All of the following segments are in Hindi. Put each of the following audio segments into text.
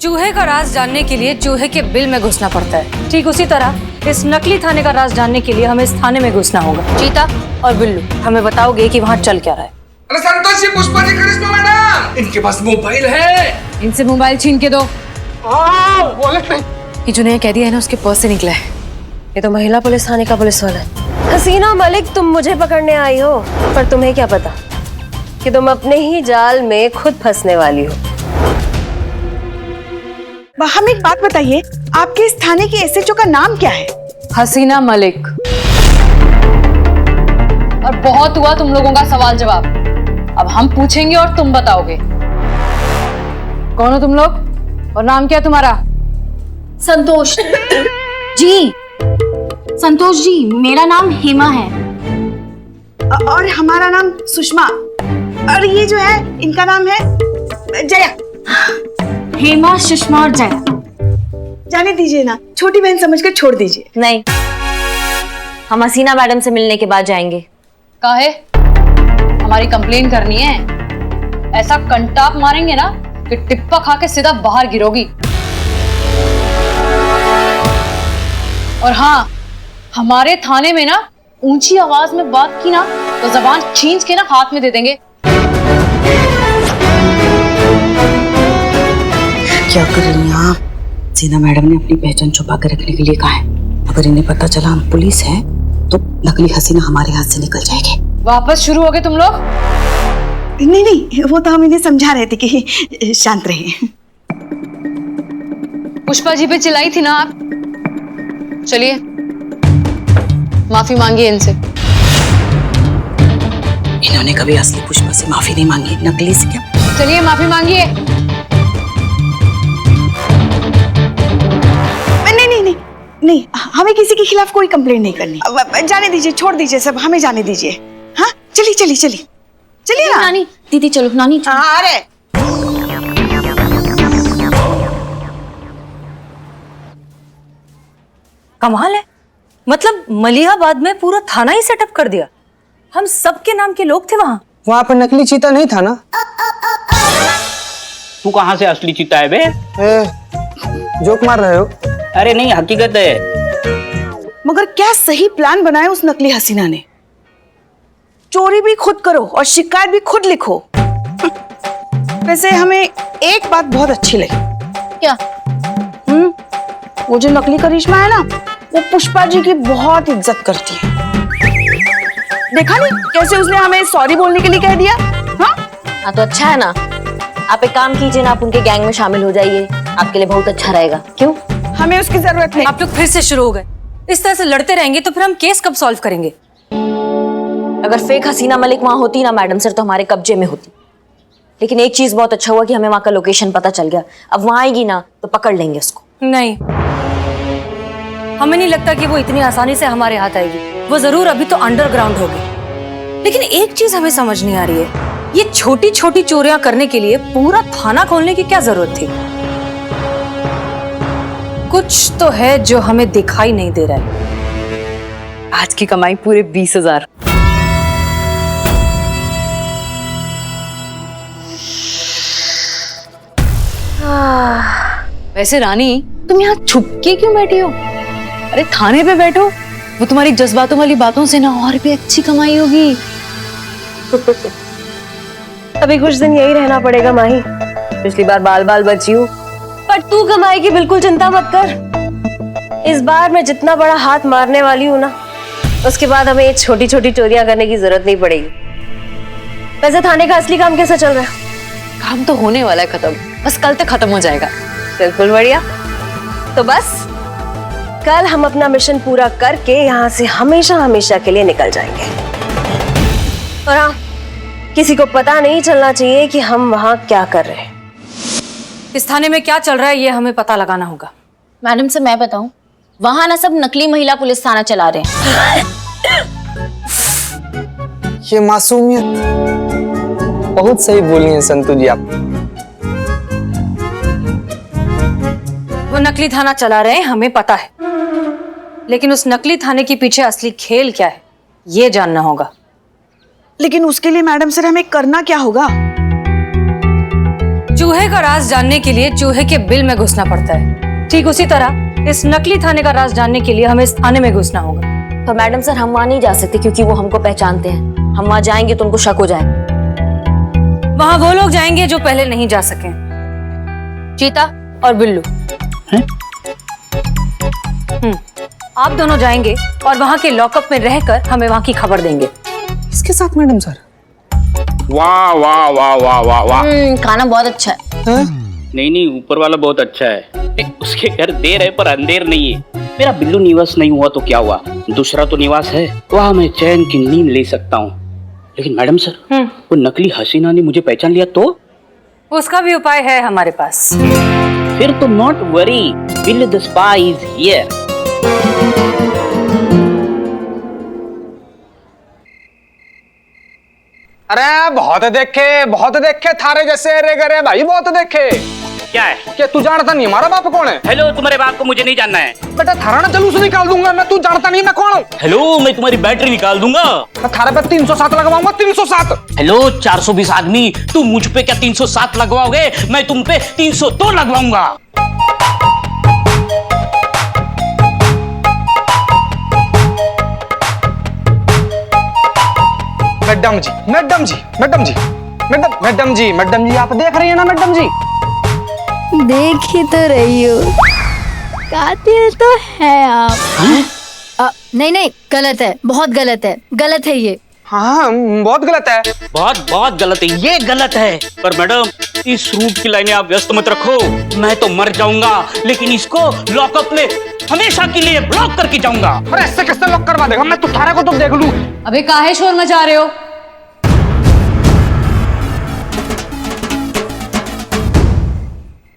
चूहे का राज जानने के लिए चूहे के बिल में घुसना पड़ता है, ठीक उसी तरह इस नकली थाने का राज जानने के लिए हमें इस थाने में घुसना होगा। चीता और बिल्लू, हमें बताओगे कि वहाँ चल क्या रहा है। अरे संतोष जी, पुष्पा जी, करिश्मा मैडम, इनके पास मोबाइल है। इनसे मोबाइल छीन के दो। बोले नहीं। ये जो नया कह दिया है ना, उसके पर्स से निकला है। ये तो महिला पुलिस थाने का पुलिस वाला है। हसीना मलिक, तुम मुझे पकड़ने आई हो, पर तुम्हें क्या पता कि तुम अपने ही जाल में खुद फंसने वाली हो। हमें एक बात बताइए, आपके इस थाने की एसएचओ का नाम क्या है? हसीना मलिक। और बहुत हुआ तुम लोगों का सवाल जवाब, अब हम पूछेंगे और तुम बताओगे। कौन हो तुम लोग और नाम क्या है तुम्हारा? संतोष जी। संतोष जी, मेरा नाम हेमा है। और हमारा नाम सुषमा। और ये जो है, इनका नाम है जया। हेमा, सुषमा और जया। जाने दीजिए ना, छोटी बहन समझकर छोड़ दीजिए। नहीं, हम हसीना मैडम से मिलने के बाद जाएंगे। काहे? हमारी कंप्लेन करनी है? ऐसा कंटाप मारेंगे ना कि टिप्पा खा के सीधा बाहर गिरोगी। और हाँ, हमारे थाने में ना ऊंची आवाज में बात की ना तो जबान खींच के ना हाथ में दे देंगे। क्या कर रही हैं आप? हसीना मैडम ने अपनी पहचान छुपा कर रखने के लिए कहा है। अगर इन्हें पता चला हम पुलिस हैं, तो नकली हसीना हमारे हाथ से निकल जाएगी। वापस शुरू हो गए तुम लोग? नहीं नहीं, वो तो हम इन्हें समझा रहे थे कि शांत रहिए। पुष्पा जी पे चिल्लाई थी ना आप? चलिए माफी मांगिए इनसे। इन्होंने कभी असली पुष्पा से माफी नहीं मांगी, नकली से क्या? चलिए माफी मांगिए। नहीं, हमें किसी के खिलाफ कोई कंप्लेंट नहीं करनी। जाने दीजिए, छोड़ दीजिए सब, हमें जाने दीजिए। हाँ, चलिए चलिए चलिए चलिए ना। नानी, दीदी चलो, नानी चलो। अरे कमाल है, मतलब मलिहाबाद में पूरा थाना ही सेटअप कर दिया। हम सबके नाम के लोग थे वहाँ। वहाँ पे नकली चीता नहीं था ना? तू कहाँ से असली चीता है बे? जोक मार रहे हो? अरे नहीं, हकीकत है। मगर क्या सही प्लान बनाया उस नकली हसीना ने। चोरी भी खुद करो और शिकायत भी खुद लिखो। वैसे हमें एक बात बहुत अच्छी लगी। क्या? वो जो नकली करिश्मा है ना, वो पुष्पा जी की बहुत इज्जत करती है। देखा नहीं कैसे उसने हमें सॉरी बोलने के लिए कह दिया? हाँ तो अच्छा है ना, आप एक काम कीजिए ना, आप उनके गैंग में शामिल हो जाइए, आपके लिए बहुत अच्छा रहेगा। क्यों? हमें उसकी जरूरत नहीं। आप लोग फिर से शुरू हो गए। इस तरह से लड़ते रहेंगे तो फिर हम केस कब सॉल्व करेंगे? अगर फेक हसीना मलिक वहां होती ना मैडम सर, तो हमारे कब्जे में होती। लेकिन एक चीज बहुत अच्छा हुआ कि हमें वहां का लोकेशन पता चल गया। अब वहां आएगी ना तो पकड़ लेंगे उसको। नहीं, हमें नहीं लगता कि वो इतनी आसानी से हमारे हाथ आएगी। वो जरूर अभी तो अंडरग्राउंड होगी। लेकिन एक चीज हमें समझ नहीं आ रही है, ये छोटी छोटी चोरियां करने के लिए पूरा थाना खोलने की क्या जरूरत थी? कुछ तो है जो हमें दिखाई नहीं दे रहा है। आज की कमाई पूरे 20,000। वैसे रानी, तुम यहाँ छुप के क्यों बैठी हो? अरे थाने पे बैठो, वो तुम्हारी जज्बातों वाली बातों से ना और भी अच्छी कमाई होगी। अभी कुछ दिन यही रहना पड़ेगा माही। पिछली बार बाल बाल बची हूँ, पर तू कमाई की बिल्कुल चिंता मत कर। इस बार मैं जितना बड़ा हाथ मारने वाली हूँ ना, उसके बाद हमें ये छोटी छोटी चोरियां करने की जरूरत नहीं पड़ेगी। वैसे थाने का असली काम कैसा चल रहा है? काम तो होने वाला है खत्म, बस कल तक खत्म हो जाएगा। बिल्कुल बढ़िया। तो बस कल हम अपना मिशन पूरा करके यहाँ से हमेशा हमेशा के लिए निकल जाएंगे। और हाँ, किसी को पता नहीं चलना चाहिए कि हम वहाँ क्या कर रहे हैं। इस थाने में क्या चल रहा है ये हमें पता लगाना होगा। मैडम से मैं बताऊं, वहां ना सब नकली महिला पुलिस थाना चला रहे हैं। ये मासूमियत बहुत सही बोली हैं संतू जी आप। वो नकली थाना चला रहे हैं, हमें पता है, लेकिन उस नकली थाने के पीछे असली खेल क्या है ये जानना होगा। लेकिन उसके लिए मैडम सर हमें करना क्या होगा? चूहे का राज जानने के लिए चूहे के बिल में घुसना पड़ता है, ठीक उसी तरह इस नकली थाने का राज जानने के लिए हमें इस थाने में घुसना होगा। तो मैडम सर हम वहाँ नहीं जा सकते क्योंकि वो हमको पहचानते हैं। हम वहाँ जाएंगे तो उनको शक हो जाए। वहां वो लोग जाएंगे जो पहले नहीं जा सके, चीता और बिल्लू। आप दोनों जाएंगे और वहां के लॉकअप में रहकर हमें वहां की खबर देंगे। इसके साथ मैडम सर? वाह वाह वाह वाह वाह वाह। खाना बहुत अच्छा है। नहीं नहीं, ऊपर वाला बहुत अच्छा है। उसके घर देर है पर अंधेर नहीं है। मेरा बिल्लू निवास नहीं हुआ तो क्या हुआ, दूसरा तो निवास है, वहाँ मैं चैन की नींद ले सकता हूँ। लेकिन मैडम सर, वो नकली हसीना ने मुझे पहचान लिया तो? उसका भी उपाय है हमारे पास। फिर तो not worry, Billu the spy is here. अरे बहुत देखे थारे जैसे। अरे गरे भाई बहुत देखे। क्या है? क्या तू जानता नहीं हमारा बाप कौन है? हेलो, तुम्हारे बाप को मुझे नहीं जानना है। बेटा थारा ना जलूस निकाल दूंगा मैं, तू जानता नहीं मैं कौन हूँ? हेलो, मैं तुम्हारी बैटरी निकाल दूंगा। मैं थारे पे 307 लगवाऊंगा, 307। हेलो 420 आदमी, तुम मुझ पे क्या 307 लगवाओगे? मैं तुम पे 302 लगवाऊंगा। मैडम जी आप देख रही है ना मैडम जी? देख ही तो रही हो, कातिल तो है आप। नहीं गलत है, बहुत गलत है ये। हाँ बहुत गलत है। बहुत गलत है, ये गलत है। पर मैडम, इस रूट की लाइनें आप व्यस्त मत रखो, मैं तो मर जाऊंगा लेकिन इसको लॉकअप में हमेशा के लिए ब्लॉक करके जाऊंगा। अरे ऐसे कैसे लॉक करवा देगा? मैं तुम्हारे को तो देख लूं। अबे काहे शोर मचा रहे हो?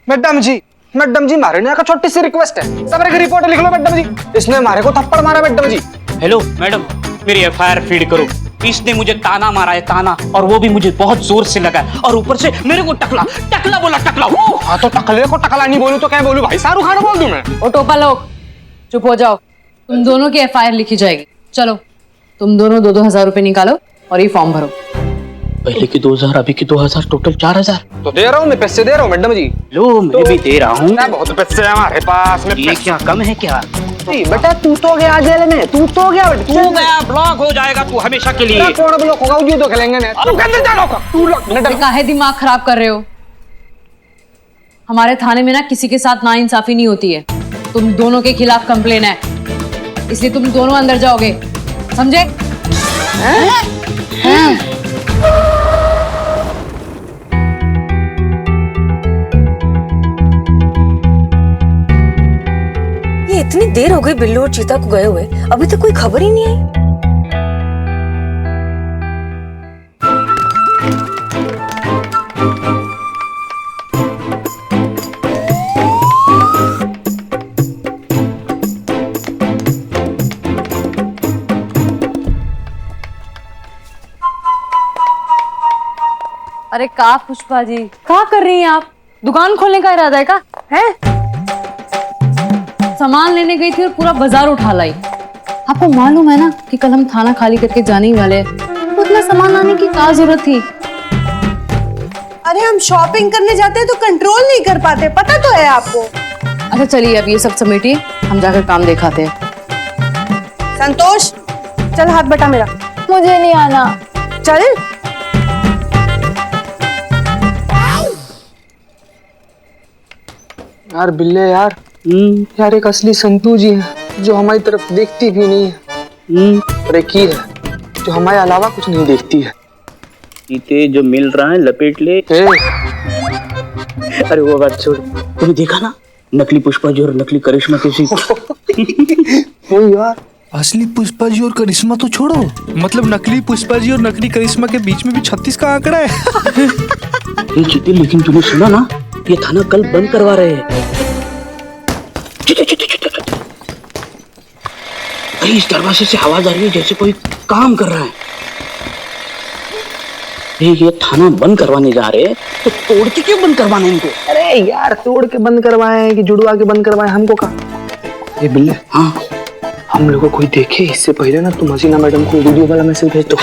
मैडम जी मारे ने का छोटी सी रिक्वेस्ट है, सबरे की रिपोर्ट लिख लो मैडम जी। इसने मारे को थप्पड़ मारा मैडम जी। हेलो मैडम, मेरी एफआईआर फीड करो। इसने मुझे ताना मारा है, ताना, और वो भी मुझे बहुत जोर से लगा है, और ऊपर से मेरे को टकला बोला, टकला। हाँ तो टकले को टकला नहीं बोलूं तो क्या बोलूं भाई? शाहरुख खान बोल दूं मैं? ओ टोपा लोग चुप हो जाओ, तुम दोनों की एफआईआर लिखी जाएगी। चलो तुम दोनों 2,000 रुपए निकालो और ये फॉर्म भरो। पहले की 2,000, अभी की 2,000, टोटल 4,000। तो दे रहा हूँ मैं, पैसे दे रहा हूँ मैडम जी। लो मैं भी दे रहा हूँ। बहुत पैसे है हमारे पास में। ये क्या कम है क्या? बेटा तू तो गया जेल में, तू तो गया, तू गया, ब्लॉक हो जाएगा तू हमेशा के लिए। कौन ब्लॉक होगा? वो तो खेलेंगे ना। तू कैसे जाओगा? तू मैडम काहे दिमाग खराब कर रहे हो? हमारे थाने में ना किसी के साथ नाइंसाफी नहीं होती है। तुम दोनों के खिलाफ कंप्लेन है, इसलिए तुम दोनों अंदर जाओगे, समझे? ये इतनी देर हो गई बिल्लू और चीता को गए हुए, अभी तक कोई खबर ही नहीं आई। अरे का पुष्पा जी, क्या कर रही हैं आप? दुकान खोलने का इरादा है का? हैं? सामान लेने गई थी और पूरा बाजार उठा लाई। आपको मालूम है ना कि कल हम थाना खाली करके जाने ही वाले हैं, तो उतना सामान लाने की क्या जरूरत थी? अरे हम शॉपिंग करने जाते हैं तो कंट्रोल नहीं कर पाते, पता तो है आपको। अच्छा चलिए अब ये सब समेटिए, हम जाकर काम दिखाते हैं। संतोष चल हाथ बटा मेरा। मुझे नहीं आना। चल यार बिल्ले यार, यार एक असली संतू जी है जो हमारी तरफ देखती भी नहीं है, और एक ही है जो हमारे अलावा कुछ नहीं देखती है। चीते जो मिल रहा है लपेट ले। अरे वो बात छोड़, तूने देखा ना नकली पुष्पा जी और नकली करिश्मा किसी ओ यार, असली पुष्पा जी और करिश्मा तो छोड़ो, मतलब नकली पुष्पा जी और नकली करिश्मा के बीच में भी 36 का आंकड़ा है। ये चीते, लेकिन तूने सुना ना, ये थाना कल बंद करवा रहे हैं। अरे इस दरवाजे से आवाज आ रही है जैसे कोई काम कर रहा है। ये थाना बंद करवाने जा रहे हैं, तो तोड़ के क्यों बंद करवाना इनको? अरे यार तोड़ के बंद करवाए कि जुड़वा के बंद करवाए, हमको कहा। ये बिल्ले, हाँ हम लोगों को कोई देखे इससे पहले ना तुम हसीना मैडम को वीडियो वाला मैसेज भेज दो।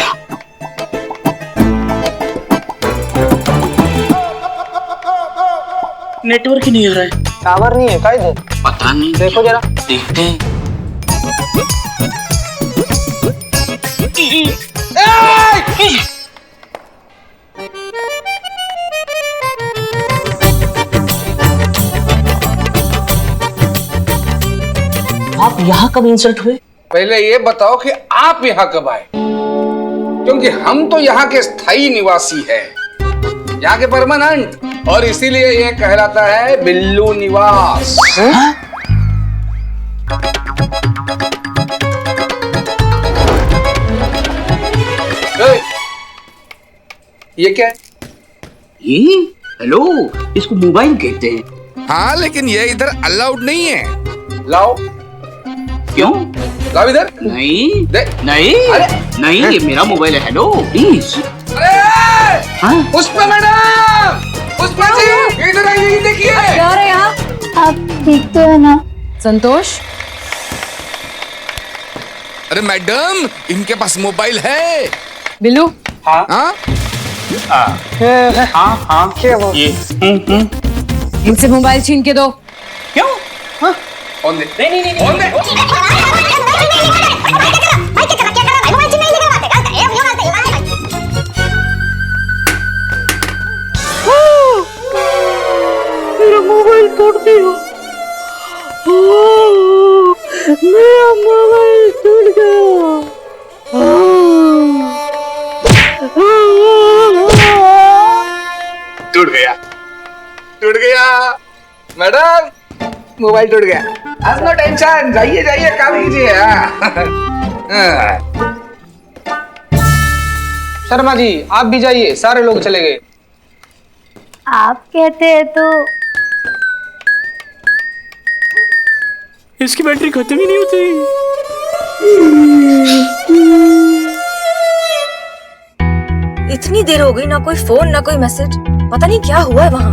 नेटवर्क ही नहीं आ रहा है। टावर नहीं है क्या इधर? पता नहीं, देखो जरा। देखते हैं। आप यहाँ कब इंसल्ट हुए? पहले ये बताओ कि आप यहाँ कब आए, क्योंकि हम तो यहाँ के स्थायी निवासी हैं, यहाँ के परमानेंट, और इसीलिए ये कहलाता है बिल्लू निवास। ये क्या है? ये हेलो, इसको मोबाइल कहते हैं। हाँ, लेकिन ये इधर अलाउड नहीं है। लाओ। क्यों? लाओ इधर। नहीं दे। नहीं, अरे नहीं, ये मेरा मोबाइल है। Hello please. अरे हाँ? पुष्पा मैडम, पुष्पा जी इधर आइए, देखिए। क्या रहे यहाँ? आप ठीक तो है ना? संतोष, अरे मैडम, इनके पास मोबाइल है। बिल्लू, हाँ? हाँ ये इनसे मोबाइल छीन के दो। क्यों? हाँ? ऑन दे। नहीं ऑन दे। मेरा मोबाइल तोड़ दिया। मेरा मोबाइल टूट गया। टूट गया, टूट गया मैडम, मोबाइल टूट गया। आज नो टेंशन, जाइए जाइए, काम कीजिए। शर्मा जी आप भी जाइए, सारे लोग चले गए। आप कहते हैं तो इसकी बैटरी खत्म ही नहीं होती। इतनी देर हो गई, ना कोई फोन ना कोई मैसेज, पता नहीं क्या हुआ है वहां।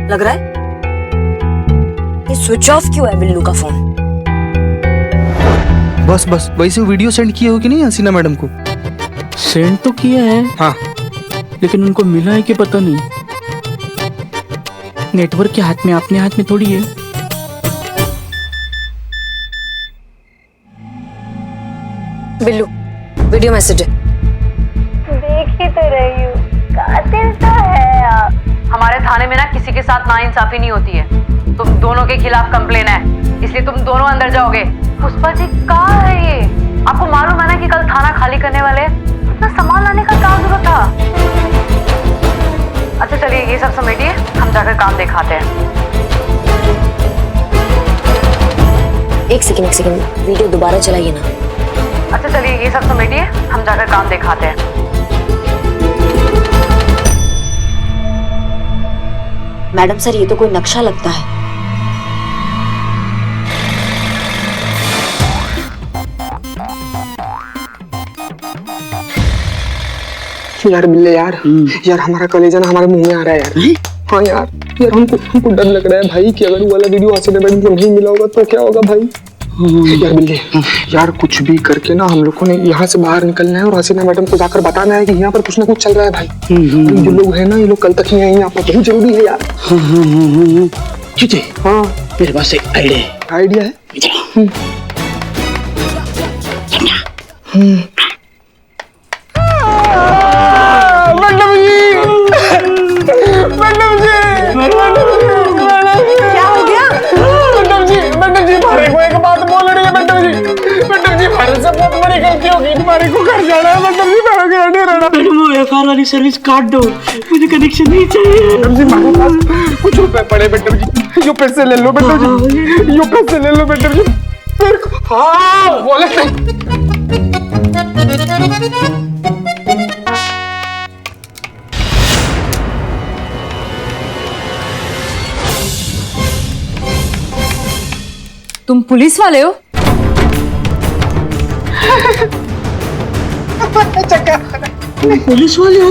लग रहा है ये स्विच ऑफ क्यों है बिल्लू का फोन? बस बस, वैसे वीडियो सेंड किए हो कि नहीं हसीना मैडम को? सेंड तो किया है, हाँ, लेकिन उनको मिला है कि पता नहीं। नेटवर्क के हाथ में, अपने हाथ में थोड़ी है। बिल्लू, वीडियो मैसेज है। देख ही तो रही हूँ, कातिल तो है आप। हमारे थाने में ना किसी के साथ नाइंसाफी नहीं होती है। तुम दोनों के खिलाफ कंप्लेन है, इसलिए तुम दोनों अंदर जाओगे। पुष्पा जी कहाँ है ये? आपको मालूम है ना कि कल थाना खाली करने वाले हैं? इतना सामान लाने का क्या जरूरत था? अच्छा चलिए ये सब समेटिए, हम जाकर काम दिखाते हैं। एक सेकंड, वीडियो दोबारा चलाइए ना। अच्छा चलिए ये सब समेटिए, हम जाकर काम दिखाते हैं। मैडम सर, ये तो कोई नक्शा लगता है। यार बिल्ले यार, यार हमारा कलेजा ना हमारे मुंह में आ रहा है यार। हाँ यार, यार हमको डर लग रहा है भाई कि अगर वो वाला वीडियो हसीना मैडम को नहीं मिला होगा तो क्या होगा भाई। यार बिल्ले, यार कुछ भी करके ना हम लोगों ने यहाँ से बाहर निकलना है और हसीना मैडम को जाकर बताना है कि यहाँ पर कुछ ना कुछ चल रहा है भाई। जो लोग हैं ना, ये लोग कल तक ही आएंगे, यहाँ पर बहुत जरूरी है यार। ठीक है, हाँ मेरे पास एक आइडिया है। क्या हो गया? मैडम जी हमारे को एक बात बोल रही है। मैडम जी हमारे से बहुत बड़ी गलती हो गई, तुम्हारे को घर जाना है। मैडम जी मेरा घर नहीं रहना। मैडम वो एफआईआर वाली सर्विस काट दो, मुझे कनेक्शन नहीं चाहिए। मैडम जी हमारे पास कुछ रुपए पड़े। मैडम जी यो पैसे ले लो। मैडम जी यो पैसे ले लो। मैडम जी मेरे को हाँ बोले नहीं। तुम पुलिस वाले हो? पुलिस वाले हो?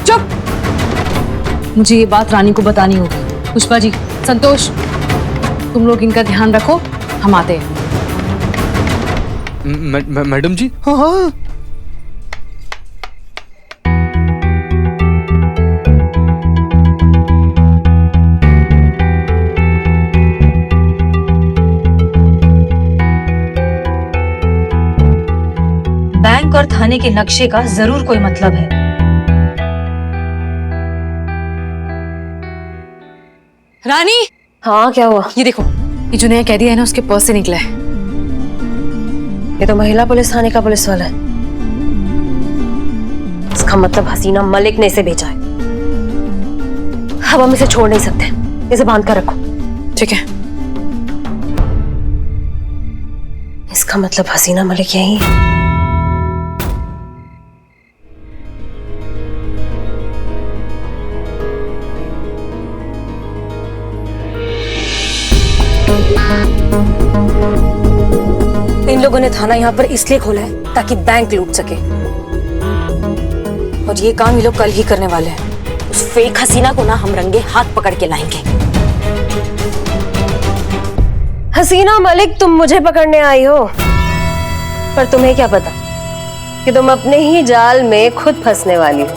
चुप! मुझे ये बात रानी को बतानी होगी। पुष्पा जी, संतोष, तुम लोग इनका ध्यान रखो, हम आते हैं। मैडम जी, हाँ हाँ और थाने के नक्शे का जरूर कोई मतलब है। रानी, हाँ क्या हुआ? ये देखो, ये जो नया कैदी है ना, उसके पर्स से निकला है। ये तो महिला पुलिस थाने का पुलिस वाला है। इसका मतलब हसीना मलिक ने इसे भेजा है। अब हम इसे छोड़ नहीं सकते, इसे बांध कर रखो। ठीक है। इसका मतलब हसीना मलिक यही है। इन लोगों ने थाना यहाँ पर इसलिए खोला है ताकि बैंक लूट सके, और ये काम ये लोग कल ही करने वाले हैं। उस फेक हसीना को ना हम रंगे हाथ पकड़ के लाएंगे। हसीना मलिक, तुम मुझे पकड़ने आई हो, पर तुम्हें क्या पता कि तुम अपने ही जाल में खुद फंसने वाली हो।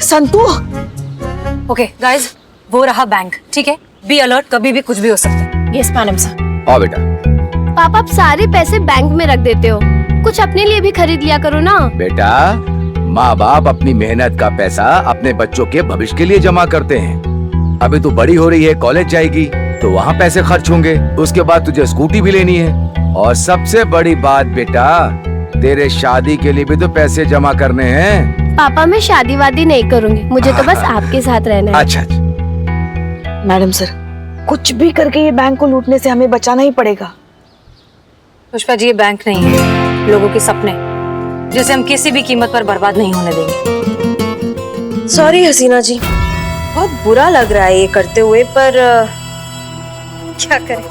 संतू, ओके गाइस, वो रहा बैंक। ठीक है, बी अलर्ट, कभी भी कुछ भी हो सकता है। Yes madam sir. आओ बेटा। पापा, आप सारे पैसे बैंक में रख देते हो, कुछ अपने लिए भी खरीद लिया करो ना। बेटा, माँ बाप अपनी मेहनत का पैसा अपने बच्चों के भविष्य के लिए जमा करते हैं। अभी तू बड़ी हो रही है, कॉलेज जाएगी तो वहाँ पैसे खर्च होंगे। उसके बाद तुझे स्कूटी भी लेनी है, और सबसे बड़ी बात बेटा, तेरे शादी के लिए भी तो पैसे जमा करने हैं। पापा, मैं शादी वादी नहीं करूँगी, मुझे तो बस आपके साथ रहना है। अच्छा। मैडम सर, कुछ भी करके ये बैंक को लूटने से हमें बचाना ही पड़ेगा। पुष्पा जी, ये बैंक नहीं है, लोगों के सपने, जिसे हम किसी भी कीमत पर बर्बाद नहीं होने देंगे। सॉरी हसीना जी, बहुत बुरा लग रहा है ये करते हुए, पर क्या करें।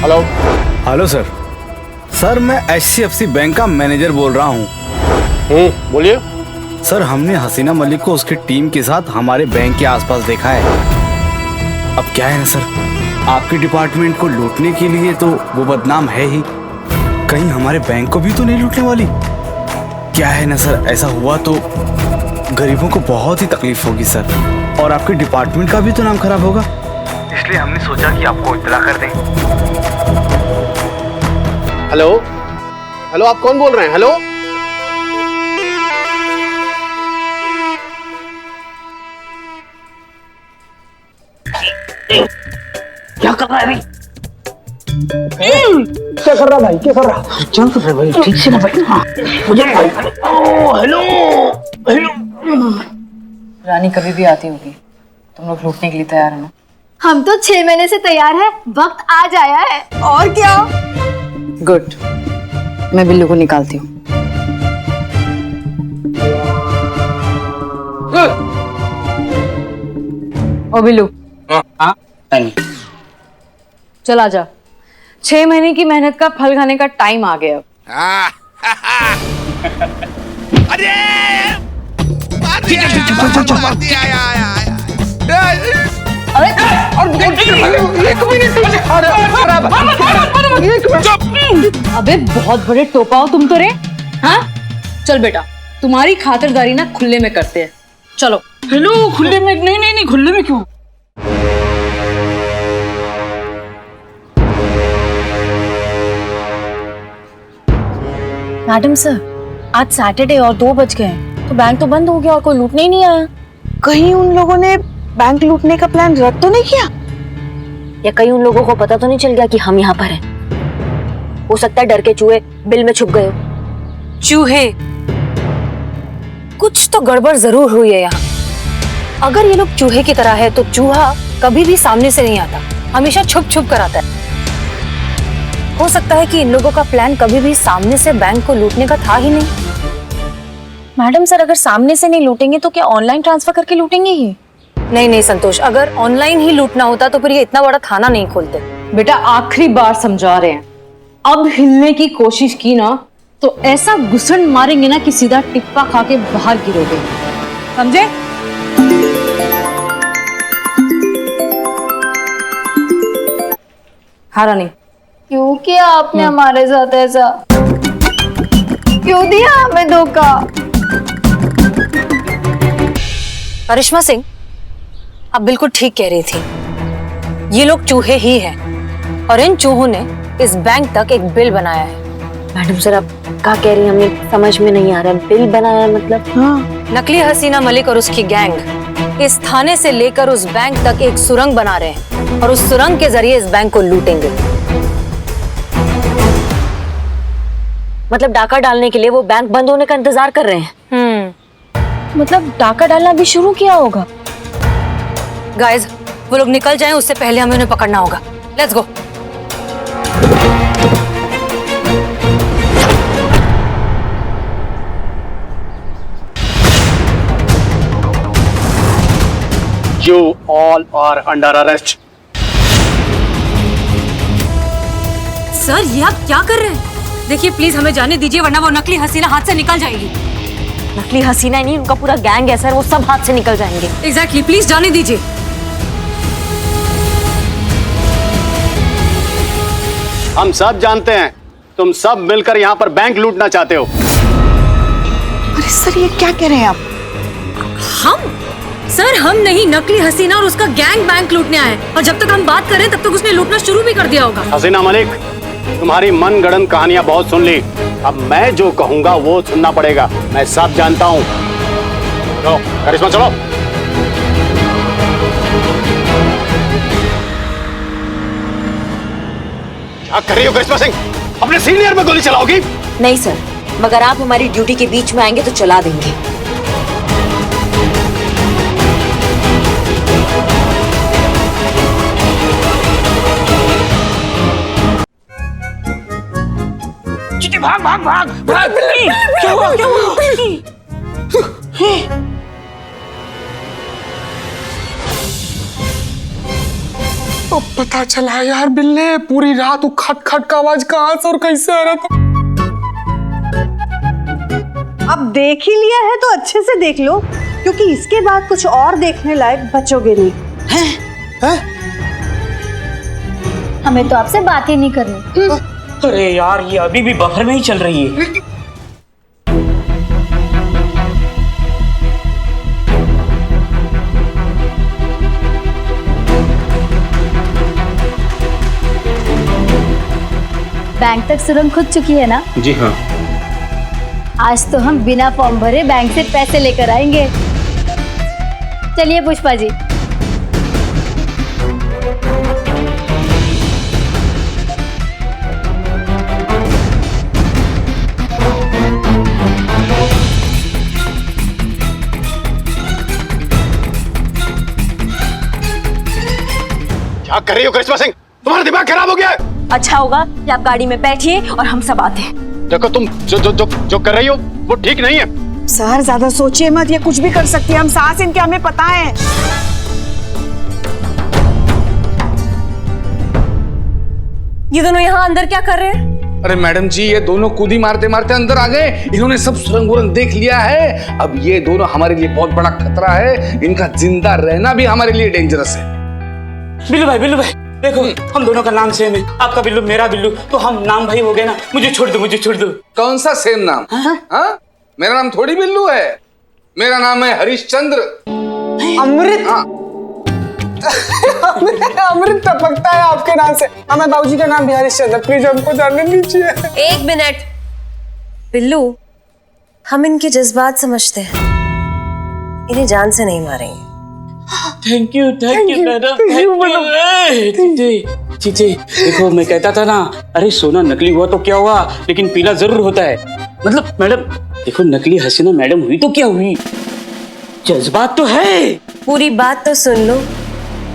हेलो। Hello sir. सर, मैं HCFC बैंक का मैनेजर बोल रहा हूँ। बोलिए। सर, हमने हसीना मलिक को उसकी टीम के साथ हमारे बैंक के आसपास देखा है। अब क्या है ना सर, आपके डिपार्टमेंट को लूटने के लिए तो वो बदनाम है ही, कहीं हमारे बैंक को भी तो नहीं लूटने वाली। क्या है ना सर, ऐसा हुआ तो गरीबों को बहुत ही तकलीफ होगी सर, और आपके डिपार्टमेंट का भी तो नाम खराब होगा। इसलिए हमने सोचा कि आपको इत्तला कर दें। हेलो हेलो, आप कौन बोल रहे हैं? हेलो। क्या कर रहा है अभी? क्या कर रहा भाई? क्या कर रहा? चल तो भाई, ठीक से ना भाई। हाँ, मुझे हेलो हेलो। रानी कभी भी आती होगी, तुम लोग लूटने के लिए तैयार हो ना? हम तो 6 महीने से तैयार है, वक्त आज आया है। और क्या? गुड, मैं बिल्लू को निकालती हूँ। ओ बिल्लू, चल आजा, 6 महीने की मेहनत का फल खाने का टाइम आ गया। अरे अबे बहुत बड़े टोपा हो तुम तो रे। हाँ, चल बेटा, तुम्हारी खातिरदारी ना खुले में करते हैं। चलो। हेलो, खुले में? नहीं नहीं नहीं, खुले में क्यों? मैडम सर, आज सैटरडे और 2 बज गए, तो बैंक तो बंद हो गया और कोई लूटने ही नहीं आया। कहीं उन लोगों ने बैंक लूटने का प्लान रद्द तो नहीं किया? या कहीं उन लोगों को पता तो नहीं चल गया कि हम यहाँ पर हैं? हो सकता है डर के चूहे बिल में छुप गए हो। चूहे? कुछ तो गड़बड़ जरूर हुई है यहाँ। अगर ये लोग चूहे की तरह है तो चूहा कभी भी सामने से नहीं आता, हमेशा छुप छुप कर आता है। हो सकता है कि इन लोगों का प्लान कभी भी सामने से बैंक को लूटने का था ही नहीं। मैडम सर, अगर सामने से नहीं लूटेंगे तो क्या ऑनलाइन ट्रांसफर करके लूटेंगे ही? नहीं नहीं संतोष, अगर ऑनलाइन ही लूटना होता तो फिर ये इतना बड़ा थाना नहीं खोलते। बेटा, आखिरी बार समझा रहे हैं, अब हिलने की कोशिश की ना तो ऐसा घुसन मारेंगे ना कि सीधा टिप्पा खा के बाहर गिरोगे, समझे? हाँ रानी, क्यों किया आपने हमारे साथ ऐसा? क्यों दिया हमें धोखा? करिश्मा सिंह, आप बिल्कुल ठीक कह रही थी। ये लोग चूहे ही हैं और इन चूहों ने इस बैंक तक एक बिल बनाया है। मैडम सर, आप क्या कह रही हैं? हमें समझ में नहीं आ रहा है। बिल बनाया है मतलब? हाँ। नकली हसीना मलिक और उसकी गैंग इस थाने से लेकर उस बैंक तक एक सुरंग बना रहे हैं और उस सुरंग के जरिए इस बैंक को लूटेंगे। मतलब डाका डालने के लिए वो बैंक बंद होने का इंतजार कर रहे हैं। मतलब डाका डालना भी शुरू किया होगा। गाइस, वो लोग निकल जाएं उससे पहले हमें उन्हें पकड़ना होगा। Let's go. You all are under arrest. Sir, ये आप क्या कर रहे हैं? देखिए प्लीज हमें जाने दीजिए वरना वो नकली हसीना हाथ से निकल जाएगी। नकली हसीना नहीं, उनका पूरा गैंग है सर, वो सब हाथ से निकल जाएंगे। एग्जैक्टली, प्लीज जाने दीजिए। हम सब जानते हैं तुम सब मिलकर यहाँ पर बैंक लूटना चाहते हो। अरे सर, ये क्या कह रहे हैं आप? हम? सर, हम नहीं, नकली हसीना और उसका गैंग बैंक लूटने आए और जब तक हम बात कर रहे हैं तब तक उसने लूटना शुरू भी कर दिया होगा। हसीना मलिक, तुम्हारी मनगढ़ंत कहानियां बहुत सुन ली। अब मैं जो कहूंगा वो सुनना पड़ेगा। मैं सब जानता हूँ। चलो करिश्मा, चलो। क्या कर रही हो करिश्मा सिंह? अपने सीनियर में गोली चलाओगी? नहीं सर, मगर आप हमारी ड्यूटी के बीच में आएंगे तो चला देंगे। भाग भाग भाग भाग। क्या हुआ क्या हुआ? तो पता चला यार बिल्ले, पूरी रात वो खट खट का आवाज कहां से और कैसे आ रहा था। अब देख ही लिया है तो अच्छे से देख लो, क्योंकि इसके बाद कुछ और देखने लायक बचोगे नहीं। हैं? हमें तो आपसे बात ही नहीं करनी। अरे यार, ये अभी भी बफर में ही चल रही है। बैंक तक सुरंग खुद चुकी है ना? जी हाँ। आज तो हम बिना फॉर्म भरे बैंक से पैसे लेकर आएंगे। चलिए पुष्पा जी। क्या कर रही हो करिश्मा सिंह? तुम्हारा दिमाग खराब हो गया है? अच्छा होगा कि आप गाड़ी में बैठिए और हम सब आते हैं। देखो, तुम जो कर रही हो वो ठीक नहीं है। सर, ज्यादा सोचिए मत, ये कुछ भी कर सकती है। हम सास इनके, हमें पता है। ये दोनों यहाँ अंदर क्या कर रहे हैं? अरे मैडम जी, ये दोनों कूदी मारते मारते अंदर आ गए। इन्होंने सब सुरंग वुरंग देख लिया है। अब ये दोनों हमारे लिए बहुत बड़ा खतरा है। इनका जिंदा रहना भी हमारे लिए डेंजरस है। बिल्लू भाई, देखो हम दोनों का नाम सेम है। आपका बिल्लू, मेरा बिल्लू, तो हम नाम भाई हो गए ना। मुझे छोड़ दो। कौन सा सेम नाम? हाँ? मेरा नाम थोड़ी बिल्लू है। मेरा नाम है हरिश्चंद्र। अमृत। अमृत टपकता है आपके नाम से। हमें बाबूजी का नाम भी हरिश्चंद्र। प्लीज हमको जानने दीजिए। एक मिनट बिल्लू, हम इनके जज्बात समझते हैं। इन्हें जान से नहीं मारेंगे। Thank you madam. चीचे, देखो मैं कहता था ना, अरे सोना नकली हुआ तो क्या हुआ, लेकिन पीला जरूर होता है। मतलब मैडम देखो, नकली हसीना मैडम हुई तो क्या हुई, जज्बात तो है। पूरी बात तो सुन लो।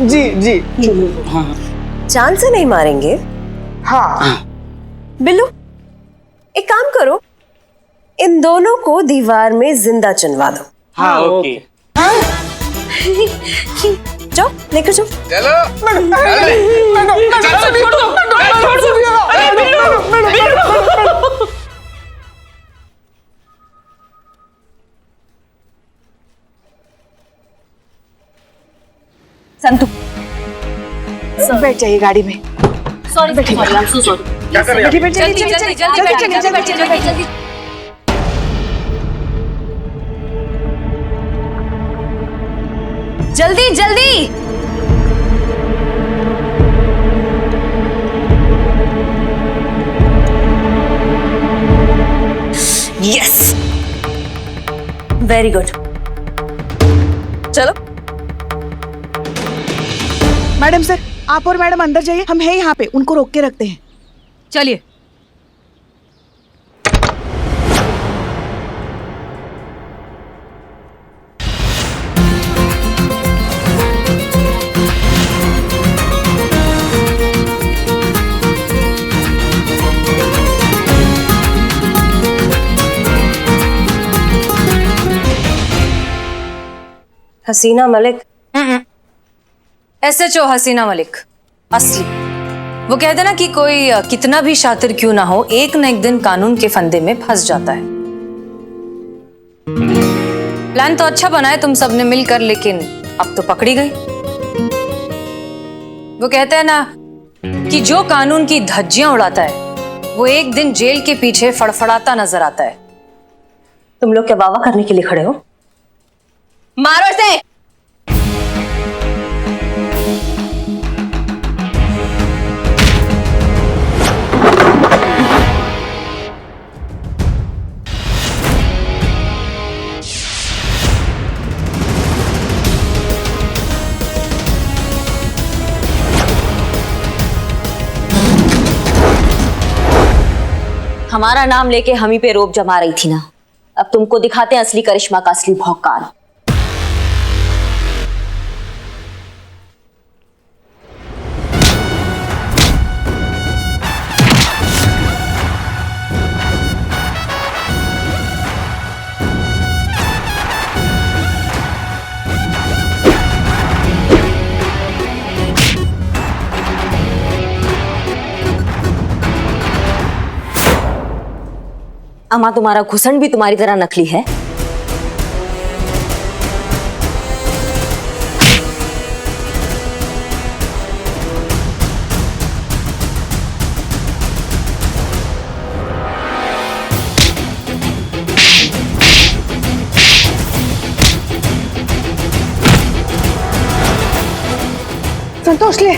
जी जी। हाँ जान से नहीं मारेंगे। हाँ। बिल्लू, एक काम करो, इन दोनों को दीवार में जिंदा चुनवा दो। हाँ ओके। जाओ, लेकर जाओ। चलो। संतु, बैठ जाइए गाड़ी में। सॉरी बेटी, sorry, I am so sorry. क्या कर रहे हैं आप? जल्दी जल्दी जल्दी जल्दी जल्दी जल्दी। Yes, very good. चलो मैडम सर, आप और मैडम अंदर जाइए, हम हैं यहाँ पे, उनको रोक के रखते हैं। चलिए। हसीना मलिक। SHO हसीना मलिक, असली। वो कहते ना कि कोई कितना भी शातिर क्यों ना हो, एक न एक दिन कानून के फंदे में फंस जाता है। प्लान तो अच्छा बनाए तुम सबने मिलकर, लेकिन अब तो पकड़ी गई। वो कहते हैं ना कि जो कानून की धज्जियां उड़ाता है वो एक दिन जेल के पीछे फड़फड़ाता नजर आता है। तुम लोग क्या वावा करने के लिए खड़े हो? मारो इसे। हमारा नाम लेके हम ही पे रोब जमा रही थी ना, अब तुमको दिखाते हैं असली करिश्मा का असली भौकाल। अम्मा, तुम्हारा घुसन भी तुम्हारी तरह नकली है। संतोष ले।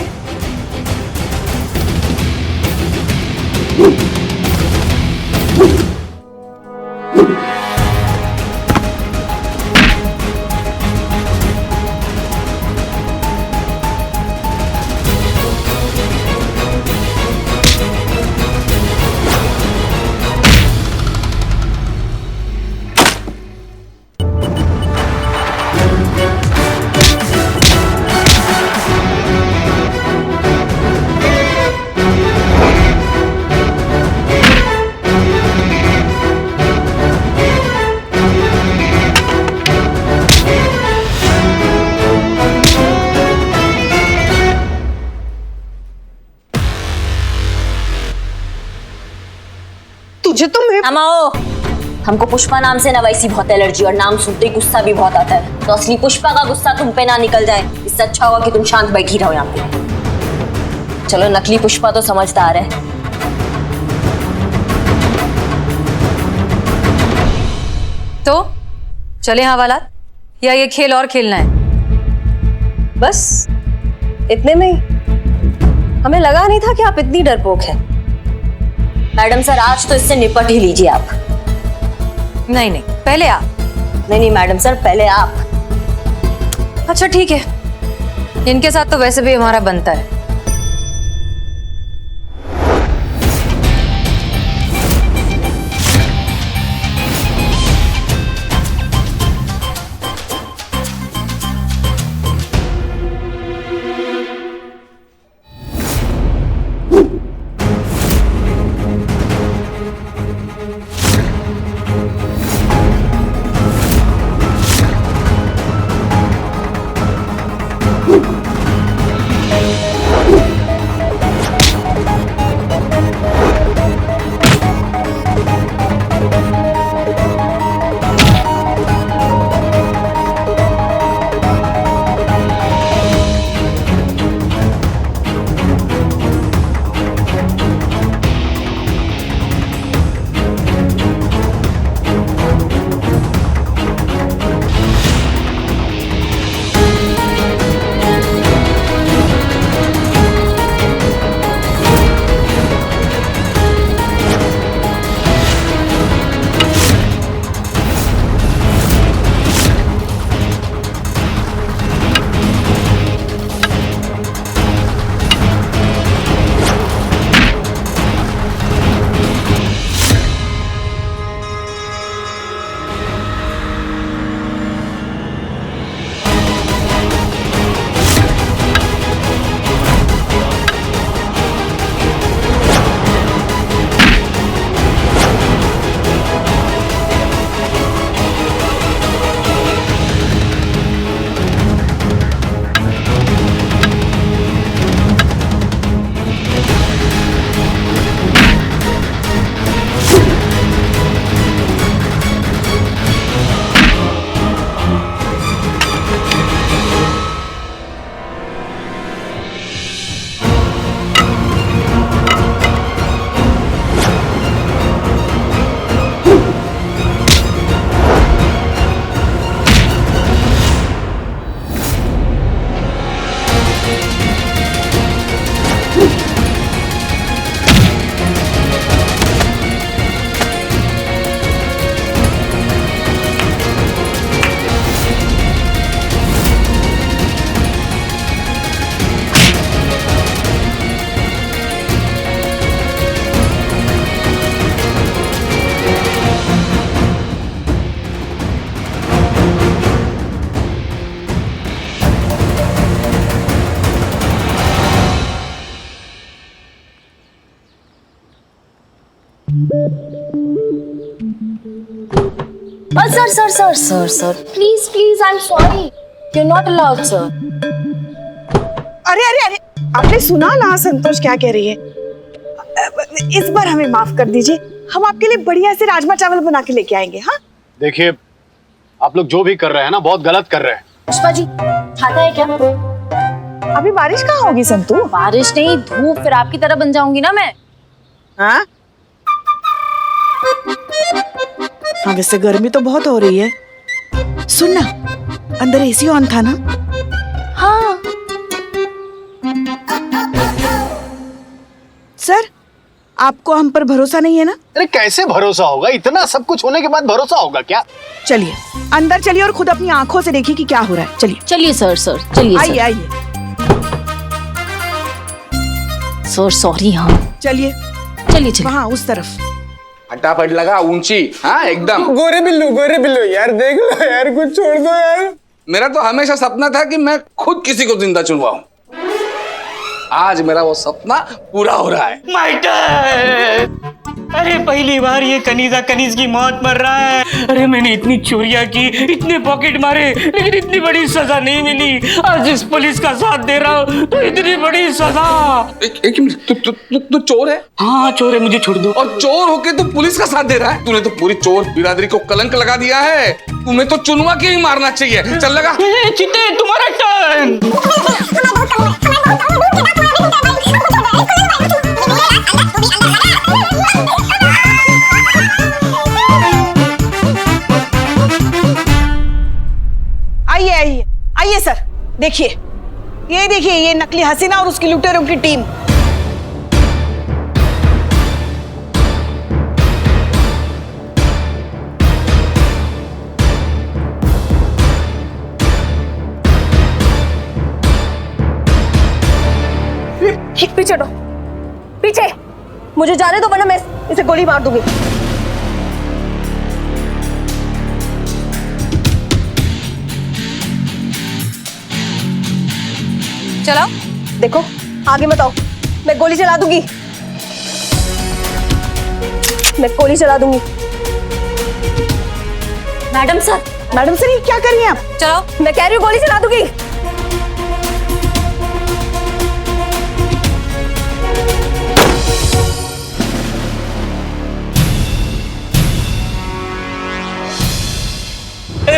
तुझे तो मैं अमाओ, हमको पुष्पा नाम से ना वैसी बहुत एलर्जी, और नाम सुनते ही गुस्सा भी बहुत आता है। तो असली पुष्पा का गुस्सा तुम पे ना निकल जाए, इससे अच्छा होगा कि तुम शांत बैठी रहो यहाँ पे। चलो, नकली पुष्पा तो समझदार है। तो चले हवालात, या ये खेल और खेलना है? बस इतने में ही? हमें लगा नहीं था कि आप इतनी डरपोक हैं। मैडम सर, आज तो इससे निपट ही लीजिए आप। नहीं नहीं, पहले आप। नहीं मैडम सर, पहले आप। अच्छा ठीक है, इनके साथ तो वैसे भी हमारा बनता है। Sir please I am sorry you are not allowed sir. अरे अरे अरे, आपने सुना ना संतोष क्या कह रही है? इस बार हमें माफ कर दीजिए, हम आपके लिए बढ़िया से राजमा चावल बना के लेके आएंगे। हाँ देखिए, आप लोग जो भी कर रहे हैं ना, बहुत गलत कर रहे हैं। पुष्पा जी खाता है क्या? अभी बारिश कहाँ होगी संतू? बारिश नहीं, धूप, फिर आपकी तरह बन जाऊंगी ना मैं। हाँ हाँ, वैसे गर्मी तो बहुत हो रही है। सुन ना, अंदर एसी ऑन था ना? हाँ सर, आपको हम पर भरोसा नहीं है ना? अरे कैसे भरोसा होगा? इतना सब कुछ होने के बाद भरोसा होगा क्या? चलिए अंदर चलिए और खुद अपनी आंखों से देखिए कि क्या हो रहा है। चलिए चलिए सर चलिए आइए आइए। Sir sorry. हाँ चलिए चलिए वहाँ उस तरफ। फटाफट लगा, ऊंची, हाँ एकदम। गोरे बिल्लू यार, देख लो यार, कुछ छोड़ दो यार। मेरा तो हमेशा सपना था कि मैं खुद किसी को जिंदा चुनवाऊं। आज मेरा वो सपना पूरा हो रहा है। माइटर, अरे पहली बार ये कनीज की मौत मर रहा है। अरे मैंने इतनी चोरियां की, इतने पॉकेट मारे, लेकिन इतनी बड़ी सजा नहीं मिली। आज इस पुलिस का साथ दे रहा हूँ तो इतनी बड़ी सजा। एक मिनट, तू चोर है? हाँ चोर है, मुझे छोड़ दो। और चोर होके तो पुलिस का साथ दे रहा है? तूने तो पूरी चोर बिरादरी को कलंक लगा दिया है। तुम्हें तो चुनवा के ही मारना चाहिए। चल लगा। चिट्टे, तुम्हारा टर्न। आइए आइए आइए सर, देखिए ये देखिए, ये नकली हसीना और उसकी लुटेरों की टीम। पीछे हटो, पीछे। मुझे जाने दो वरना मैं इसे गोली मार दूंगी। चलाओ। देखो आगे मत आओ, मैं गोली चला दूंगी। मैं गोली चला दूंगी। मैडम सर ये क्या कर रही हैं आप? चलो, मैं कह रही हूँ गोली चला दूंगी।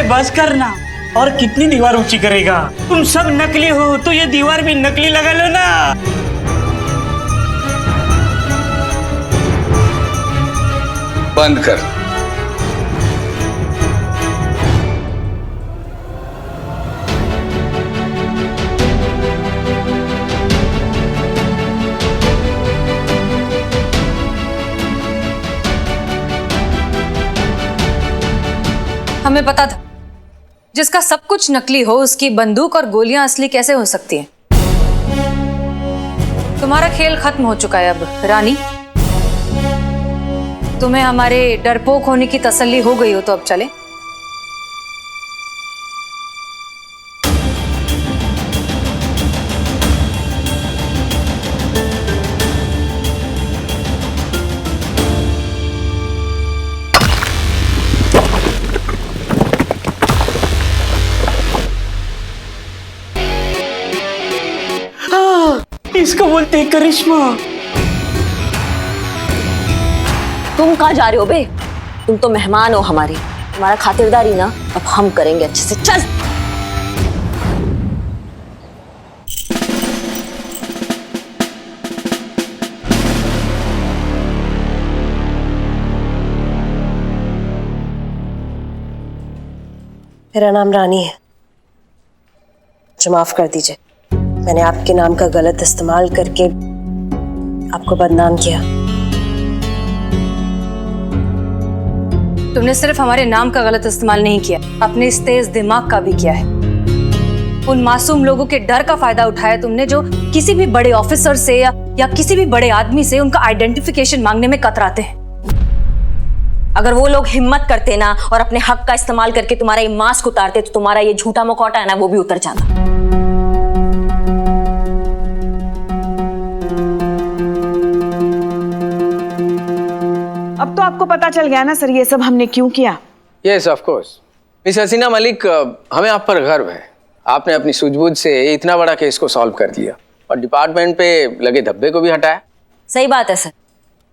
बस करना, और कितनी दीवार ऊंची करेगा? तुम सब नकली हो तो ये दीवार भी नकली लगा लो ना। बंद कर। हमें पता था जिसका सब कुछ नकली हो उसकी बंदूक और गोलियां असली कैसे हो सकती हैं। तुम्हारा खेल खत्म हो चुका है अब रानी। तुम्हें हमारे डरपोक होने की तसल्ली हो गई हो तो अब चले। इसको बोलते हैं करिश्मा। तुम कहाँ जा रहे हो बे? तुम तो मेहमान हो हमारे। तुम्हारा खातिरदारी ना अब हम करेंगे अच्छे से। चल। मेरा नाम रानी है, मुझे माफ कर दीजिए। मैंने आपके नाम का गलत इस्तेमाल करके आपको बदनाम किया। तुमने सिर्फ हमारे नाम का गलत इस्तेमाल नहीं किया, अपने इस तेज दिमाग का भी किया है। उन मासूम लोगों के डर का फायदा उठाया तुमने, जो किसी भी बड़े ऑफिसर से या किसी भी बड़े आदमी से उनका आइडेंटिफिकेशन मांगने में कतराते हैं। अगर वो लोग हिम्मत करते ना और अपने हक का इस्तेमाल करके तुम्हारा ये मास्क उतारते तो तुम्हारा ये झूठा मुखौटा है ना वो भी उतर जाता। अब तो आपको पता चल गया ना सर ये सब हमने क्यों किया। यस ऑफ कोर्स मिस हसीना मलिक, हमें आप पर गर्व है। आपने अपनी सूझबूझ से इतना बड़ा केस को सॉल्व कर दिया और डिपार्टमेंट पे लगे धब्बे को भी हटाया। सही बात है सर,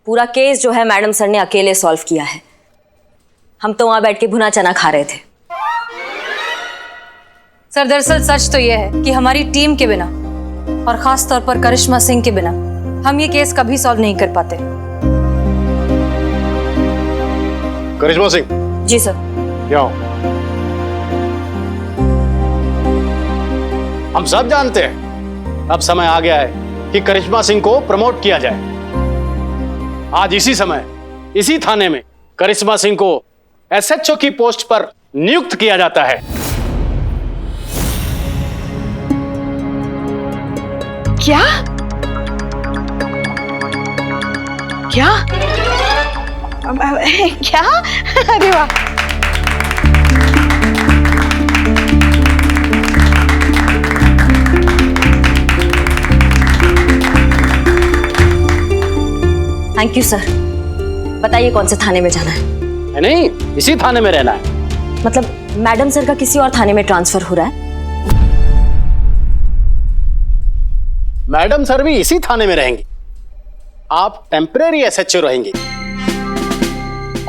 पूरा केस जो है मैडम सर ने अकेले सॉल्व किया है। हम तो वहां बैठ के भुना चना खा रहे थे। सर दरअसल सच तो यह है कि हमारी टीम के बिना और खास तौर पर करिश्मा सिंह के बिना हम ये केस कभी सॉल्व नहीं कर पाते। करिश्मा सिंह। जी सर। क्या हो? हम सब जानते हैं अब समय आ गया है कि करिश्मा सिंह को प्रमोट किया जाए। आज इसी समय इसी थाने में करिश्मा सिंह को एसएचओ की पोस्ट पर नियुक्त किया जाता है। क्या क्या क्या? अरे वाह, थैंक यू सर। बताइए कौन से थाने में जाना है? नहीं, इसी थाने में रहना है। मतलब मैडम सर का किसी और थाने में ट्रांसफर हो रहा है? मैडम सर भी इसी थाने में रहेंगी। आप टेम्परेरी एसएचओ रहेंगी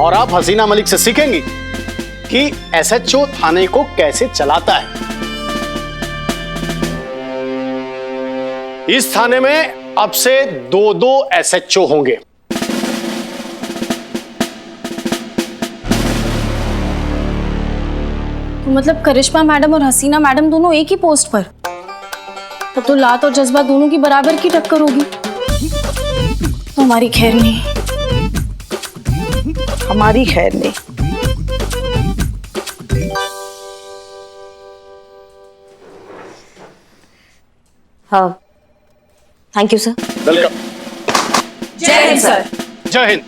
और आप हसीना मलिक से सीखेंगी कि एसएचओ थाने को कैसे चलाता है। इस थाने में अब से 2-2 एसएचओ होंगे। मतलब करिश्मा मैडम और हसीना मैडम दोनों एक ही पोस्ट पर? तब तो लात और जज्बा दोनों की बराबर की टक्कर होगी। तो हमारी खैर नहीं। हमारी खैर नहीं। हाँ, थैंक यू सर। वेलकम। जय हिंद सर। जय हिंद।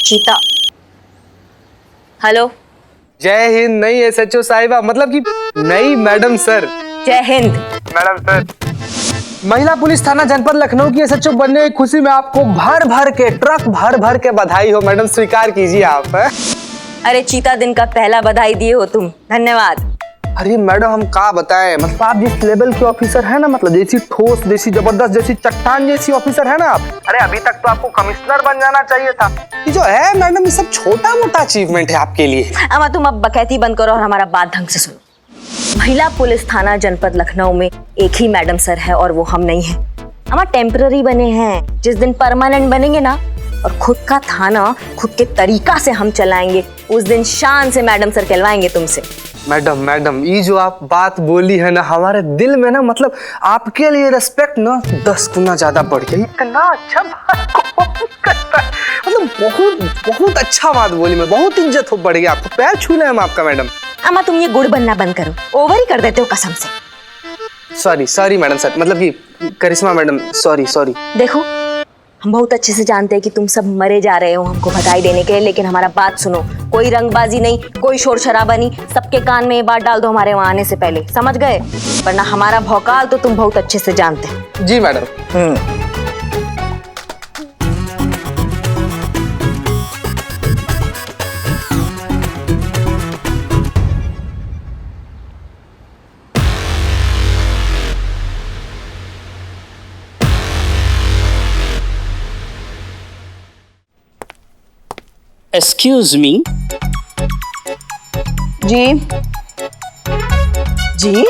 चीता। हेलो। जय हिंद। नई एसएचओ साहिबा, मतलब कि नई मैडम सर। जय हिंद मैडम सर। महिला पुलिस थाना जनपद लखनऊ की एसएचओ बनने की खुशी में आपको भर भर के ट्रक भर के बधाई हो मैडम, स्वीकार कीजिए आप। अरे चीता दिन का पहला बधाई दिए हो तुम, धन्यवाद। अरे मैडम हम क्या बताएं, मतलब आप जिस लेवल के ऑफिसर है ना, मतलब जैसी ठोस, जैसी जबरदस्त, जैसी चट्टान जैसी ऑफिसर है ना आप, अरे अभी तक तो आपको कमिश्नर बन जाना चाहिए था। ये जो है मैडम, ये सब छोटा मोटा अचीवमेंट है आपके लिए। अमा तुम अब बकैती बंद करो और हमारा बात ढंग से सुनो। महिला पुलिस थाना जनपद लखनऊ में एक ही मैडम सर है और वो हम नहीं है। अमा टेम्पररी बने हैं, जिस दिन परमानेंट बनेंगे ना और खुद का थाना खुद के तरीका से हम चलाएंगे, उस दिन शान से मैडम सर कहलवाएंगे तुमसे। मैडम ये जो आप बात बोली है ना, हमारे दिल में ना, मतलब आपके लिए रिस्पेक्ट ना 10 गुना ज्यादा बढ़ गया। इतना अच्छा बात कौन करता है, मतलब बहुत अच्छा बात बोली, मैं बहुत इज्जत हो बढ़ गया, आपको पैर छू ले हम आपका मैडम। अमा तुम ये गुड़ बनना बंद करो, ओवर ही कर देते हो कसम से। सॉरी सॉरी मैडम सर, मतलब कि करिश्मा मैडम, सॉरी सॉरी। देखो, हम बहुत अच्छे से जानते हैं कि तुम सब मरे जा रहे हो हमको बधाई देने के लिए, लेकिन हमारा बात सुनो। कोई रंगबाजी नहीं, कोई शोर शराबा नहीं, सबके कान में ये बात डाल दो हमारे वहां आने से पहले, समझ गए? वरना हमारा भौकाल तो तुम बहुत अच्छे से जानते हो। जी मैडम। Excuse me. जी जी,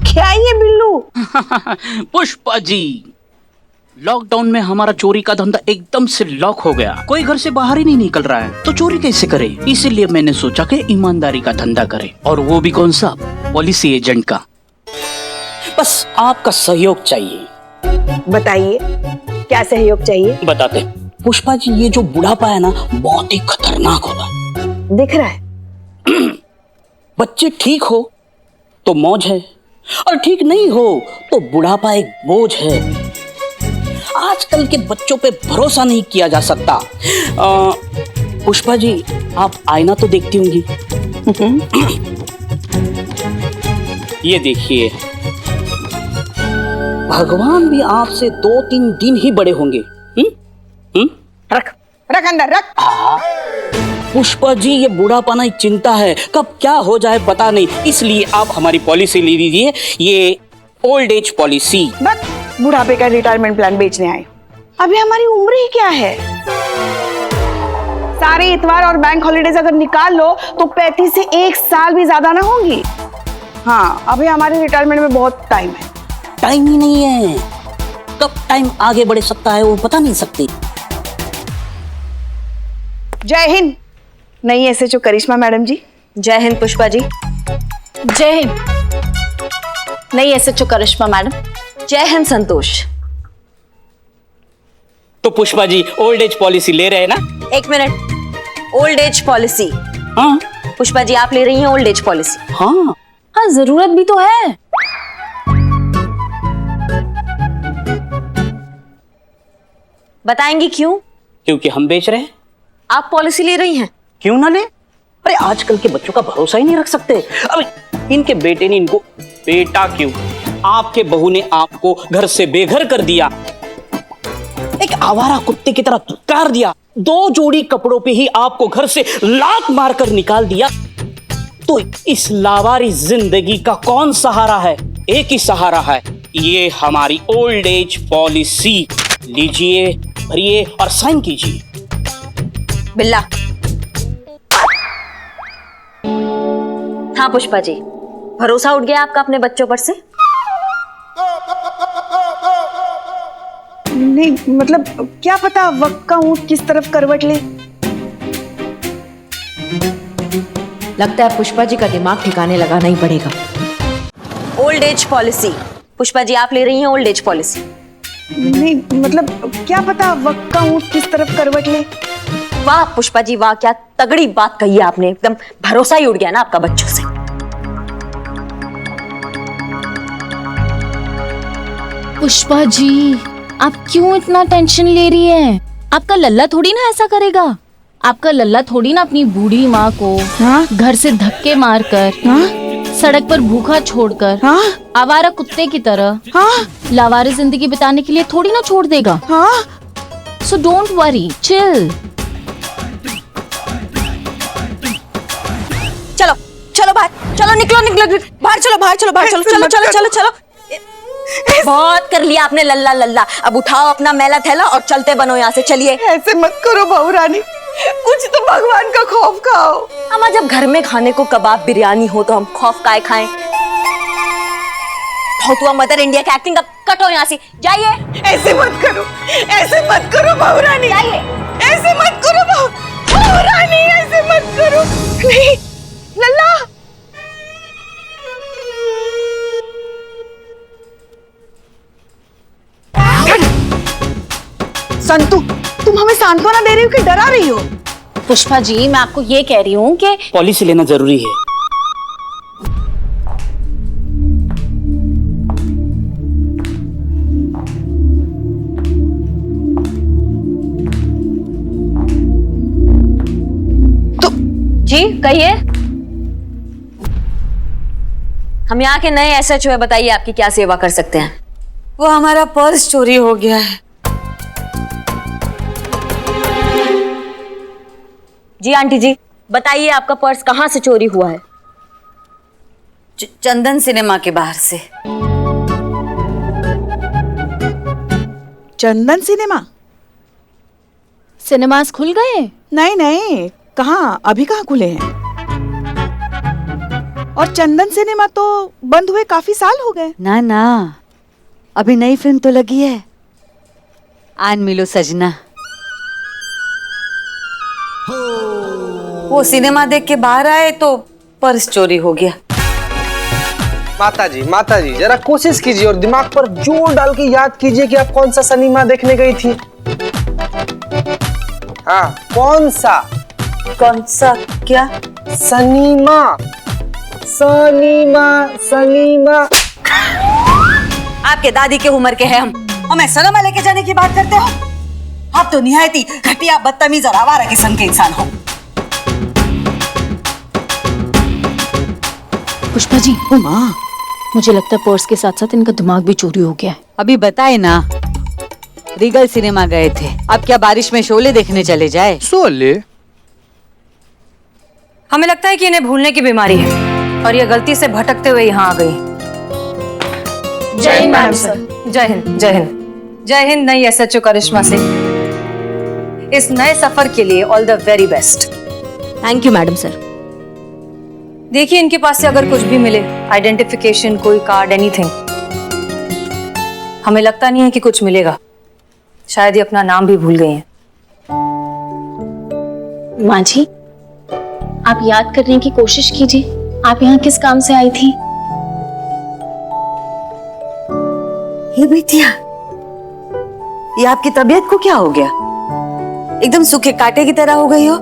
क्या ये बिल्लू? पुष्पा जी, लॉकडाउन में हमारा चोरी का धंधा एकदम से लॉक हो गया, कोई घर से बाहर ही नहीं निकल रहा है, तो चोरी कैसे करे? इसीलिए मैंने सोचा कि ईमानदारी का धंधा करे, और वो भी कौन सा? पॉलिसी एजेंट का। बस आपका सहयोग चाहिए। बताइए, क्या सहयोग चाहिए? बताते। पुष्पा जी, ये जो बुढ़ापा है ना, बहुत ही खतरनाक होगा। दिख रहा है। बच्चे ठीक हो तो मौज है, और ठीक नहीं हो तो बुढ़ापा एक बोझ है। आजकल के बच्चों पे भरोसा नहीं किया जा सकता। पुष्पा जी, आप आईना तो देखती होंगी। ये देखिए, भगवान भी आपसे 2-3 दिन ही बड़े होंगे। रख रख अंदर रख। पुष्पा जी, ये बुढ़ापा एक चिंता है, कब क्या हो जाए पता नहीं, इसलिए आप हमारी पॉलिसी ले लीजिए, ये ओल्ड एज पॉलिसी। बस बुढ़ापे का रिटायरमेंट प्लान बेचने आए। अभी हमारी उम्र ही क्या है? सारे इतवार और बैंक हॉलीडेज अगर निकाल लो तो 35 से 1 साल भी ज्यादा ना होंगी। हाँ, अभी हमारे रिटायरमेंट में बहुत टाइम है। टाइम ही नहीं है, कब टाइम आगे बढ़ सकता है वो पता नहीं सकती। जय हिंद नई एसएचओ करिश्मा मैडम जी। जय हिंद पुष्पा जी। जय हिंद नई एसएचओ करिश्मा मैडम। जय हिंद संतोष। तो Pushpa ji, old age policy ले रहे हैं ना? 1 मिनट। Old age policy? हाँ पुष्पा जी, आप ले रही हैं ओल्ड एज पॉलिसी? हाँ हाँ, जरूरत भी तो है। बताएंगी क्यों? क्योंकि हम बेच रहे हैं। आप पॉलिसी ले रही हैं? क्यों ना ले? अरे आजकल के बच्चों का भरोसा ही नहीं रख सकते। अब इनके बेटे ने इनको, बेटा क्यों, आपके बहू ने आपको घर से बेघर कर दिया, एक आवारा कुत्ते की तरह धुतकार दिया, 2 जोड़ी कपड़ों पे ही आपको घर से लात मारकर निकाल दिया, तो इस लावारी जिंदगी का कौन सहारा है? एक ही सहारा है, ये हमारी ओल्ड एज पॉलिसी। लीजिए, भरिए और साइन कीजिए। बिल्ला। हाँ पुष्पा जी, भरोसा उठ गया आपका अपने बच्चों पर से? नहीं, मतलब क्या पता वक्त का ऊंट किस तरफ करवट ले। लगता है पुष्पा जी का दिमाग ठिकाने लगाना ही पड़ेगा। Old age policy. Pushpa ji, आप ले रही हैं ओल्ड एज पॉलिसी? नहीं, मतलब क्या पता वक्त का ऊंट किस तरफ करवट ले। वाह पुष्पा जी वाह, क्या तगड़ी बात कही है आपने, एकदम भरोसा ही उड़ गया ना आपका बच्चों से। पुष्पा जी, आप क्यों इतना टेंशन ले रही हैं? आपका लल्ला थोड़ी ना ऐसा करेगा। आपका लल्ला थोड़ी ना अपनी बूढ़ी माँ को घर से धक्के मारकर, सड़क पर भूखा छोड़कर, आवारा कुत्ते की तरह लावारिस जिंदगी बिताने के लिए थोड़ी ना छोड़ देगा। So don't worry, chill. चलो चलो बाहर, चलो निकलो निकलो बाहर, चलो बाहर, चलो बाहर, चलो चलो चलो चलो चलो। बहुत कर लिया आपने लल्ला लल्ला, अब उठाओ अपना मैला थैला और चलते बनो यहाँ से, चलिए। ऐसे मत करो बहू रानी, कुछ तो भगवान का खौफ खाओ। अम्मा, जब घर में खाने को कबाब बिरयानी हो तो हम खौफ काहे खाएं? बहुत हुआ मदर इंडिया की एक्टिंग, अब कटो यहाँ से, जाइए। ऐसे मत करो, ऐसे मत करो बहू रानी, जाइए। ऐसे मत करो बहू रानी, ऐसे मत करो। नहीं लल्ला, संतु, तुम हमें सांत्वना दे रही हो कि डरा रही हो? पुष्पा जी, मैं आपको ये कह रही हूँ कि पॉलिसी लेना जरूरी है। जी कहिए। हम यहाँ के नए एसएचओ है, बताइए आपकी क्या सेवा कर सकते हैं। वो हमारा पर्स चोरी हो गया है। जी आंटी जी बताइए आपका पर्स कहाँ से चोरी हुआ है। चंदन सिनेमा के बाहर से। चंदन सिनेमा? सिनेमास खुल गए? नहीं नहीं, कहाँ, अभी कहाँ खुले हैं। और चंदन सिनेमा तो बंद हुए काफी साल हो गए। ना ना, अभी नई फिल्म तो लगी है, आन मिलो सजना। वो सिनेमा देख के बाहर आए तो पर्स चोरी हो गया। माता जी जरा कोशिश कीजिए और दिमाग पर जोर डाल के याद कीजिए कि आप कौन सा सिनेमा देखने गई थी। हाँ, कौन सा क्या? सनीमा। आपके दादी के उम्र के हैं हम, हमें सिनेमा लेके जाने की बात करते हो? आप तो निहायत ही घटिया, बदतमीज और आवारा किस्म के इंसान हो। पुष्पा जी, ओ माँ, मुझे लगता है पर्स के साथ साथ इनका दिमाग भी चोरी हो गया है। अभी बताए ना, रीगल सिनेमा गए थे, अब क्या बारिश में शोले देखने चले जाए? शोले? हमें लगता है कि इन्हें भूलने की बीमारी है और ये गलती से भटकते हुए यहाँ आ गई। जय हिंद मैम सर। जय हिंद, जय हिंद, जय हिंद नई एसएचओ करिश्मा सिंह। इस नए सफर के लिए all the very best. Thank you madam sir. देखिए इनके पास से अगर कुछ भी मिले, आइडेंटिफिकेशन, कोई कार्ड, एनीथिंग, हमें लगता नहीं है कि कुछ मिलेगा। शायद ये अपना नाम भी भूल गई हैं। माँ जी, आप याद करने की कोशिश कीजिए, आप यहाँ किस काम से आई थी? ये बिटिया, ये आपकी तबीयत को क्या हो गया? एकदम सूखे कांटे की तरह हो गई हो।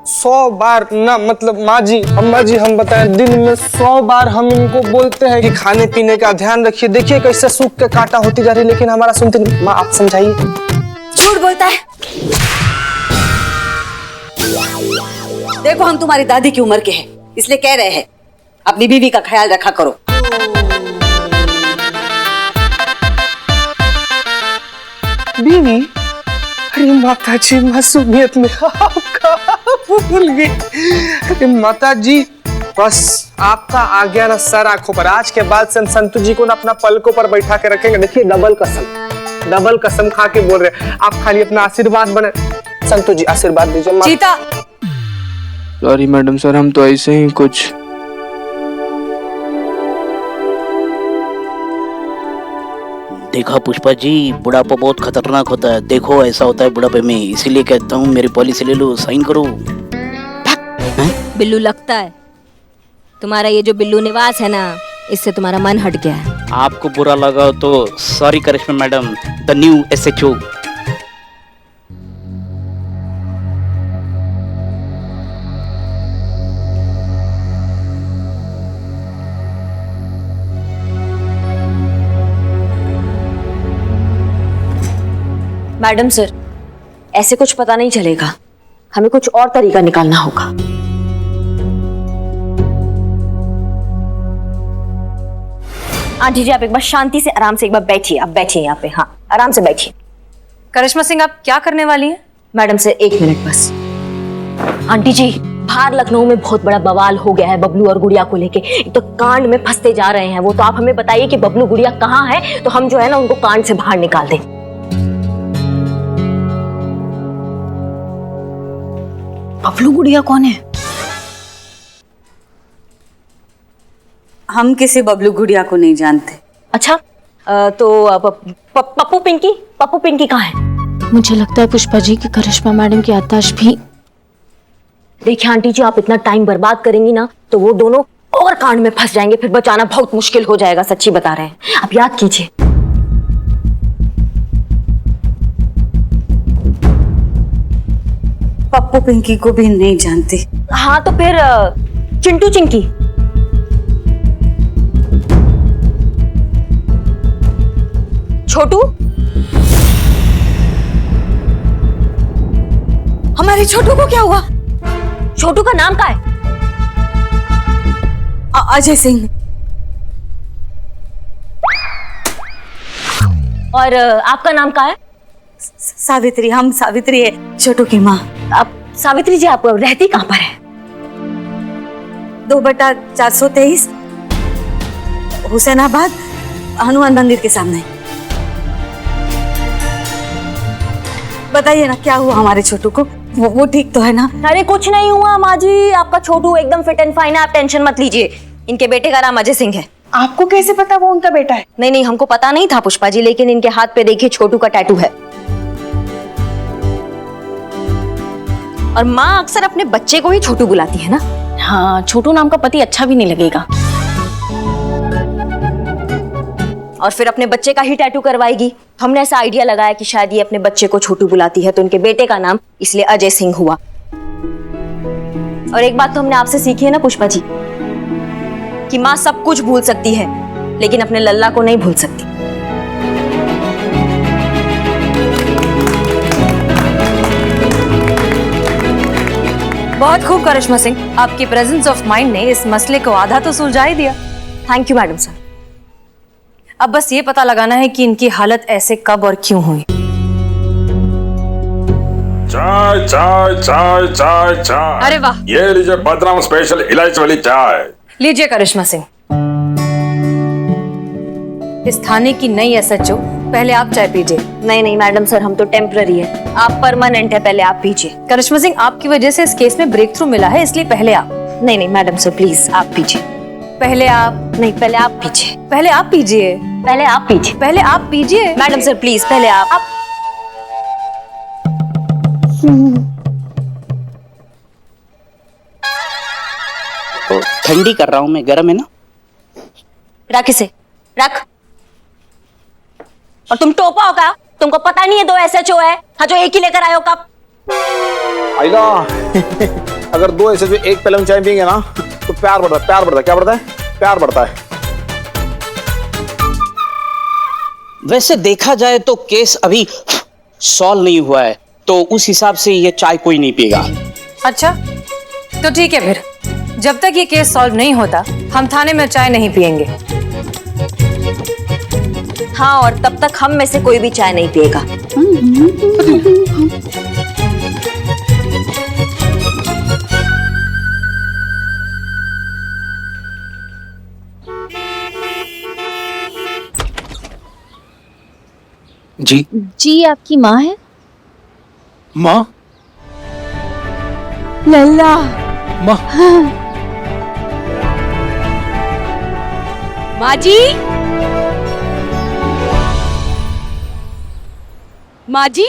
100 बार ना, मतलब माँ जी, अम्मा जी, हम बताएं, दिन में 100 बार हम इनको बोलते हैं कि खाने पीने का ध्यान रखिए। देखिए कैसे सूख के कांटा होती जा रही है, लेकिन हमारा सुनते नहीं। माँ आप समझाइए। झूठ बोलता है। देखो हम तुम्हारी दादी की उम्र के हैं, इसलिए कह रहे हैं अपनी बीवी का ख्याल रखा करो। बीवी? अरे माता जी, मासूमियत में आपका भूल गई। अरे माता जी, बस आपका आ गया ना सर आंखों पर। आज के बाद संतु जी को ना अपना पलकों पर बैठा के रखेंगे। देखिए डबल कसम खा के बोल रहे हैं। आप खाली अपना आशीर्वाद बने। संतु जी आशीर्वाद दीजिए। चीता, सॉरी मैडम सर, हम तो ऐसे ही कुछ। देखा पुष्पा जी, बुढ़ापा बहुत खतरनाक होता है। देखो ऐसा होता है बुढ़ापे में, इसीलिए कहता हूँ मेरी पॉलिसी ले लो, साइन करो। बिल्लू लगता है तुम्हारा ये जो बिल्लू निवास है ना, इससे तुम्हारा मन हट गया है। आपको बुरा लगा तो sorry Karishma madam, the new SHO. Madam sir, ऐसे कुछ पता नहीं चलेगा, हमें कुछ और तरीका निकालना होगा। आंटी जी आप एक बार शांति से आराम से एक बार बैठिए। आप बैठिए यहाँ पे, हाँ आराम से बैठिए। करिश्मा सिंह आप क्या करने वाली हैं? मैडम सर 1 मिनट बस। आंटी जी, बाहर लखनऊ में बहुत बड़ा बवाल हो गया है बबलू और गुड़िया को लेके। एक तो कांड में फंसते जा रहे हैं वो, तो आप हमें बताइए कि बबलू गुड़िया कहाँ है, तो हम जो है ना उनको कांड से बाहर निकाल दें। बबलू गुड़िया कौन है? हम किसी बबलू गुड़िया को नहीं जानते। अच्छा, तो पप्पू पिंकी कहाँ है? मुझे लगता है पुष्पा जी की करिश्मा मैडम की याददाश्त भी। देखिए आंटी जी, आप इतना टाइम बर्बाद करेंगी ना तो वो दोनों और कांड में फंस जाएंगे, फिर बचाना बहुत मुश्किल हो जाएगा। सच्ची बता रहे हैं, आप याद कीजिए। पप्पू पिंकी को भी नहीं जानती। हाँ तो फिर चिंटू चिंकी। छोटू? हमारे छोटू को क्या हुआ? छोटू का नाम क्या है? अजय सिंह। और आपका नाम क्या है? सावित्री। हम सावित्री है, छोटू की माँ। आप सावित्री जी, आप रहती कहाँ पर है? 2/423 हुसैनाबाद, हनुमान मंदिर के सामने। बताइए ना क्या हुआ हमारे छोटू को? वो ठीक तो है ना? अरे कुछ नहीं हुआ माँ जी, आपका छोटू एकदम फिट एंड फाइन है, आप टेंशन मत लीजिए। इनके बेटे का नाम अजय सिंह है। आपको कैसे पता वो उनका बेटा है? नहीं, हमको पता नहीं था पुष्पा जी, लेकिन इनके हाथ पे देखिए छोटू का टैटू है। और माँ अक्सर अपने बच्चे को ही छोटू बुलाती है ना। हाँ, छोटू नाम का पति अच्छा भी नहीं लगेगा। और फिर अपने बच्चे का ही टैटू करवाएगी। हमने ऐसा आइडिया लगाया कि शायद ये अपने बच्चे को छोटू बुलाती है, तो उनके बेटे का नाम इसलिए अजय सिंह हुआ। और एक बात तो हमने आपसे सीखी है ना पुष्पा जी, कि माँ सब कुछ भूल सकती है लेकिन अपने लल्ला को नहीं भूल सकती। बहुत खूब करिश्मा सिंह, आपकी प्रेजेंस ऑफ माइंड ने इस मसले को आधा तो सुलझा ही दिया। Thank you madam sir. अब बस ये पता लगाना है कि इनकी हालत ऐसे कब और क्यों हुई। चाय चाय चाय चाय चाय। अरे वाह, ये लीजिए बदनाम स्पेशल इलायची वाली चाय। लीजिए करिश्मा सिंह, इस थाने की नई एसएचओ, पहले आप चाय पीजिए। नहीं मैडम सर, हम तो टेम्पररी है, आप परमानेंट है, पहले आप पीजिए। करिश्मा सिंह, आपकी वजह से इस केस में ब्रेक थ्रू मिला है, इसलिए पहले आप। नहीं मैडम सर, प्लीज आप पीजिए। पहले आप। नहीं, पहले आप पीजिए। पहले आप पीजिए। पहले आप पीजिए। पहले आप पीजिए। मैडम सर प्लीज, पहले आप। तो ठंडी कर रहा हूँ मैं, गर्म है ना। रख इसे, रख। और तुम टोपा हो क्या? तुमको पता नहीं है 2 एसएचओ है? हाँ, जो एक ही लेकर आए हो कब? आइला अगर 2 ऐसे जो एक पहले चाय पियेंगे ना तो प्यार बढ़ता है। प्यार बढ़ता है, क्या बढ़ता है? प्यार बढ़ता है। वैसे देखा जाए तो केस अभी सॉल्व नहीं हुआ है, तो उस हिसाब से ये चाय कोई नहीं पिएगा। अच्छा, तो ठीक है फिर, जब तक ये केस सॉल्व नहीं होता हम थाने में चाय नहीं पियेंगे। हाँ, और तब तक हम में से कोई भी चाय नहीं पिएगा। जी जी, आपकी माँ है? माँ? लल्ला। माँ? माँ जी, माँ जी,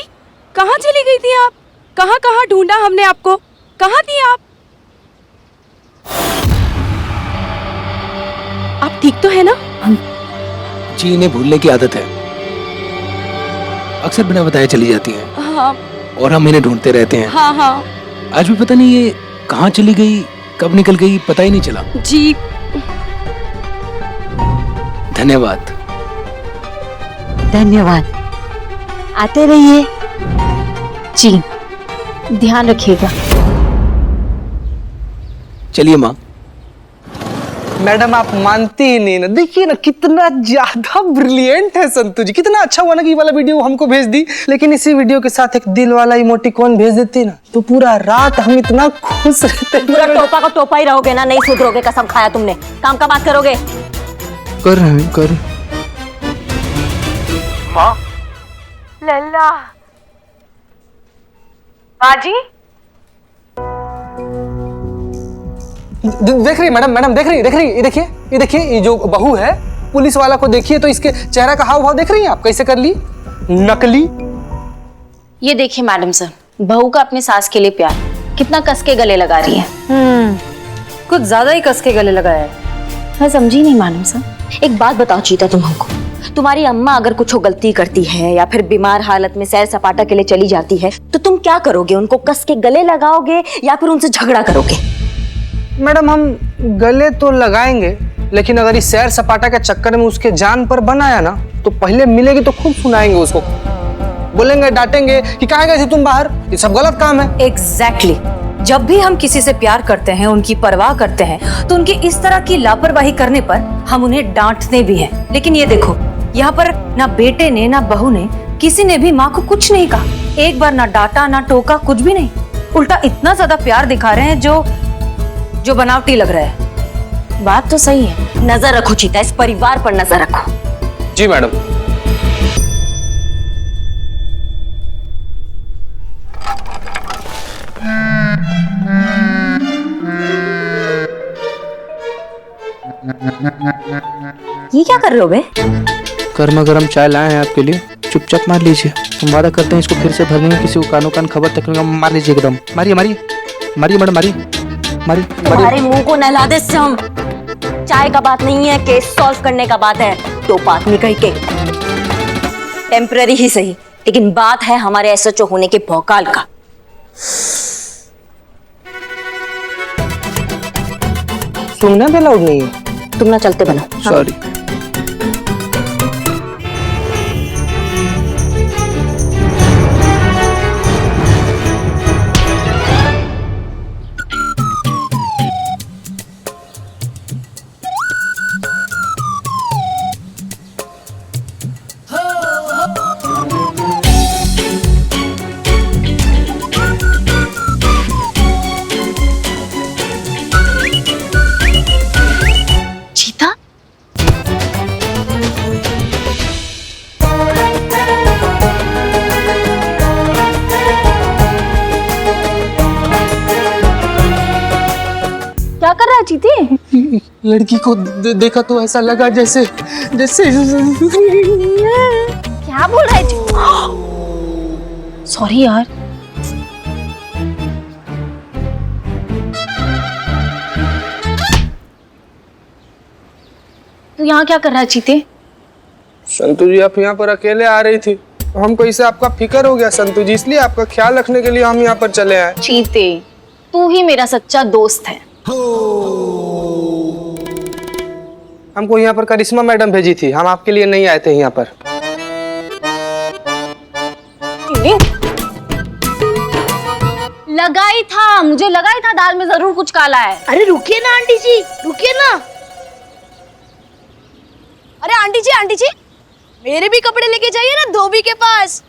कहाँ चली गई थी आप? कहाँ कहाँ ढूंढा हमने आपको, कहाँ थी आप? आप ठीक तो है ना? जी, इन्हें भूलने की आदत है, अक्सर बिना बताए चली जाती हैं। हाँ और हम इन्हें ढूंढते रहते हैं। हाँ हाँ। आज भी पता नहीं ये कहाँ चली गई, कब निकल गई, पता ही नहीं चला। जी। धन्यवाद। धन्यवाद। आते रहिए। जी, ध्यान रखिएगा। चलिए माँ। मैडम आप मानती ही नहीं ना, देखिए ना कितना ज्यादा ब्रिलियंट है संतू जी। कितना अच्छा हुआ ना कि ये वाला वीडियो हमको भेज दी, लेकिन इसी वीडियो के साथ एक दिल वाला इमोटिकॉन भेज देती ना तो पूरा रात हम इतना खुश रहते। पूरा टोपा का टोपा ही रहोगे ना, नहीं सुधरोगे। कसम खाया तुमने, काम का बात करोगे। कर रहे हैं, कर। माँ। लल्ला। माँ जी। देख रही मैडम, मैडम देख रही, ये देखिए, ये जो बहू है पुलिस वाला को देखिए तो इसके चेहरा का हाव भाव देख रही हैं आप, कैसे कर ली नकली। ये देखिए मैडम सर, बहू का अपने सास के लिए प्यार कितना कस के गले लगा रही है। कुछ ज्यादा ही कस के गले लगाया है। मैं समझी नहीं मैडम सर। एक बात बताओ चीता, तुम हमको, तुम्हारी अम्मा अगर कुछ गलती करती है या फिर बीमार हालत में सैर सपाटा के लिए चली जाती है तो तुम क्या करोगे? उनको कस के गले लगाओगे या फिर उनसे झगड़ा करोगे? मैडम हम गले तो लगाएंगे, लेकिन अगर इस सैर सपाटा के चक्कर में उसके जान पर बनाया ना तो पहले मिलेगी तो खूब सुनाएंगे उसको, बोलेंगे, डांटेंगे कि कहाँ गए थे तुम बाहर, ये सब गलत काम है। एग्जैक्टली। जब भी हम किसी से प्यार करते हैं, उनकी परवाह करते हैं, तो उनकी इस तरह की लापरवाही करने पर हम उन्हें डांटते भी हैं। लेकिन ये देखो, यहाँ पर ना बेटे ने ना बहू ने किसी ने भी माँ को कुछ नहीं कहा, एक बार ना डांटा ना टोका, कुछ भी नहीं। उल्टा इतना ज्यादा प्यार दिखा रहे हैं जो बनावटी लग रहा है। बात तो सही है। नजर रखो चीता, इस परिवार पर नजर रखो। जी मैडम। ये क्या कर रहे हो बे? गर्मा गर्म चाय लाए हैं आपके लिए, चुपचाप मार लीजिए। हम वादा करते हैं इसको फिर से भर देंगे, किसी को कानो कान खबर तक नहीं। मार लीजिए एकदम, मारिए मारिए मारिए मैडम, मारिए मारिए। तुम्हारे मुंह को नहला दे इससे। हम चाय का बात नहीं है, केस सॉल्व करने का बात है। तो बात निकल के टेम्पररी ही सही, लेकिन बात है हमारे एसएचओ होने के भौकाल का। सुनना भी अलाउड नहीं है। तुम ना चलते बनो। सॉरी। क्या कर रहा है चीती? लड़की को देखा तो ऐसा लगा जैसे जैसे क्या बोल रहा है? सॉरी यार। तू यहाँ क्या कर रहा है चीते? संतु जी आप यहाँ पर अकेले आ रही थी, हमको इससे आपका फिक्र हो गया संतु जी, इसलिए आपका ख्याल रखने के लिए हम यहाँ पर चले आए। चीते, तू ही मेरा सच्चा दोस्त है। हमको यहाँ पर करिश्मा मैडम भेजी थी, हम आपके लिए नहीं आए थे यहाँ पर। लगाई था, मुझे लगाई था दाल में जरूर कुछ काला है। अरे रुकिए ना आंटी जी, रुकिए ना। अरे आंटी जी, मेरे भी कपड़े लेके जाइए ना धोबी के पास।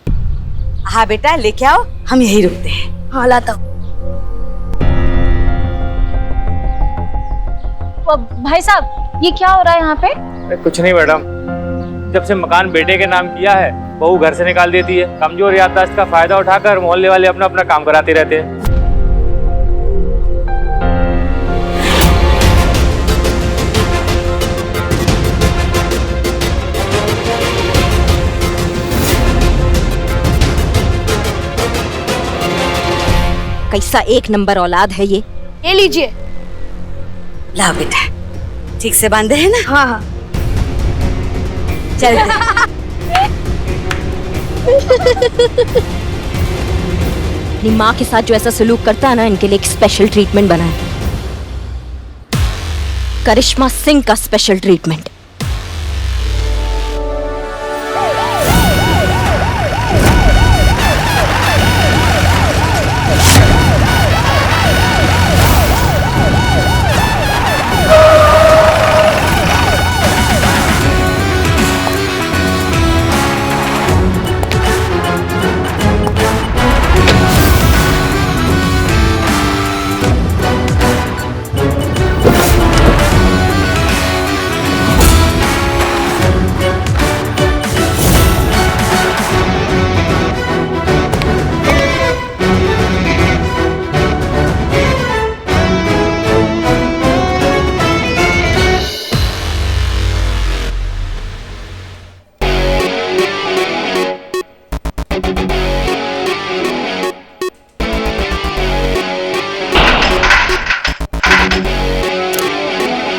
हाँ बेटा लेके आओ, हम यही रुकते हैं। हाँ लाता हूँ। भाई साहब, ये क्या हो रहा है यहाँ पे? कुछ नहीं मैडम, जब से मकान बेटे के नाम किया है, बहू घर से निकाल देती है। कमजोर याददाश्त का फायदा उठाकर मोहल्ले वाले अपना अपना काम कराते रहते हैं। कैसा एक नंबर औलाद है ये। ये लीजिए। ला बेटा, ठीक से बांधे हैं ना? हाँ हाँ। चल अपनी माँ के साथ जो ऐसा सलूक करता है ना, इनके लिए एक स्पेशल ट्रीटमेंट बना है। करिश्मा सिंह का स्पेशल ट्रीटमेंट।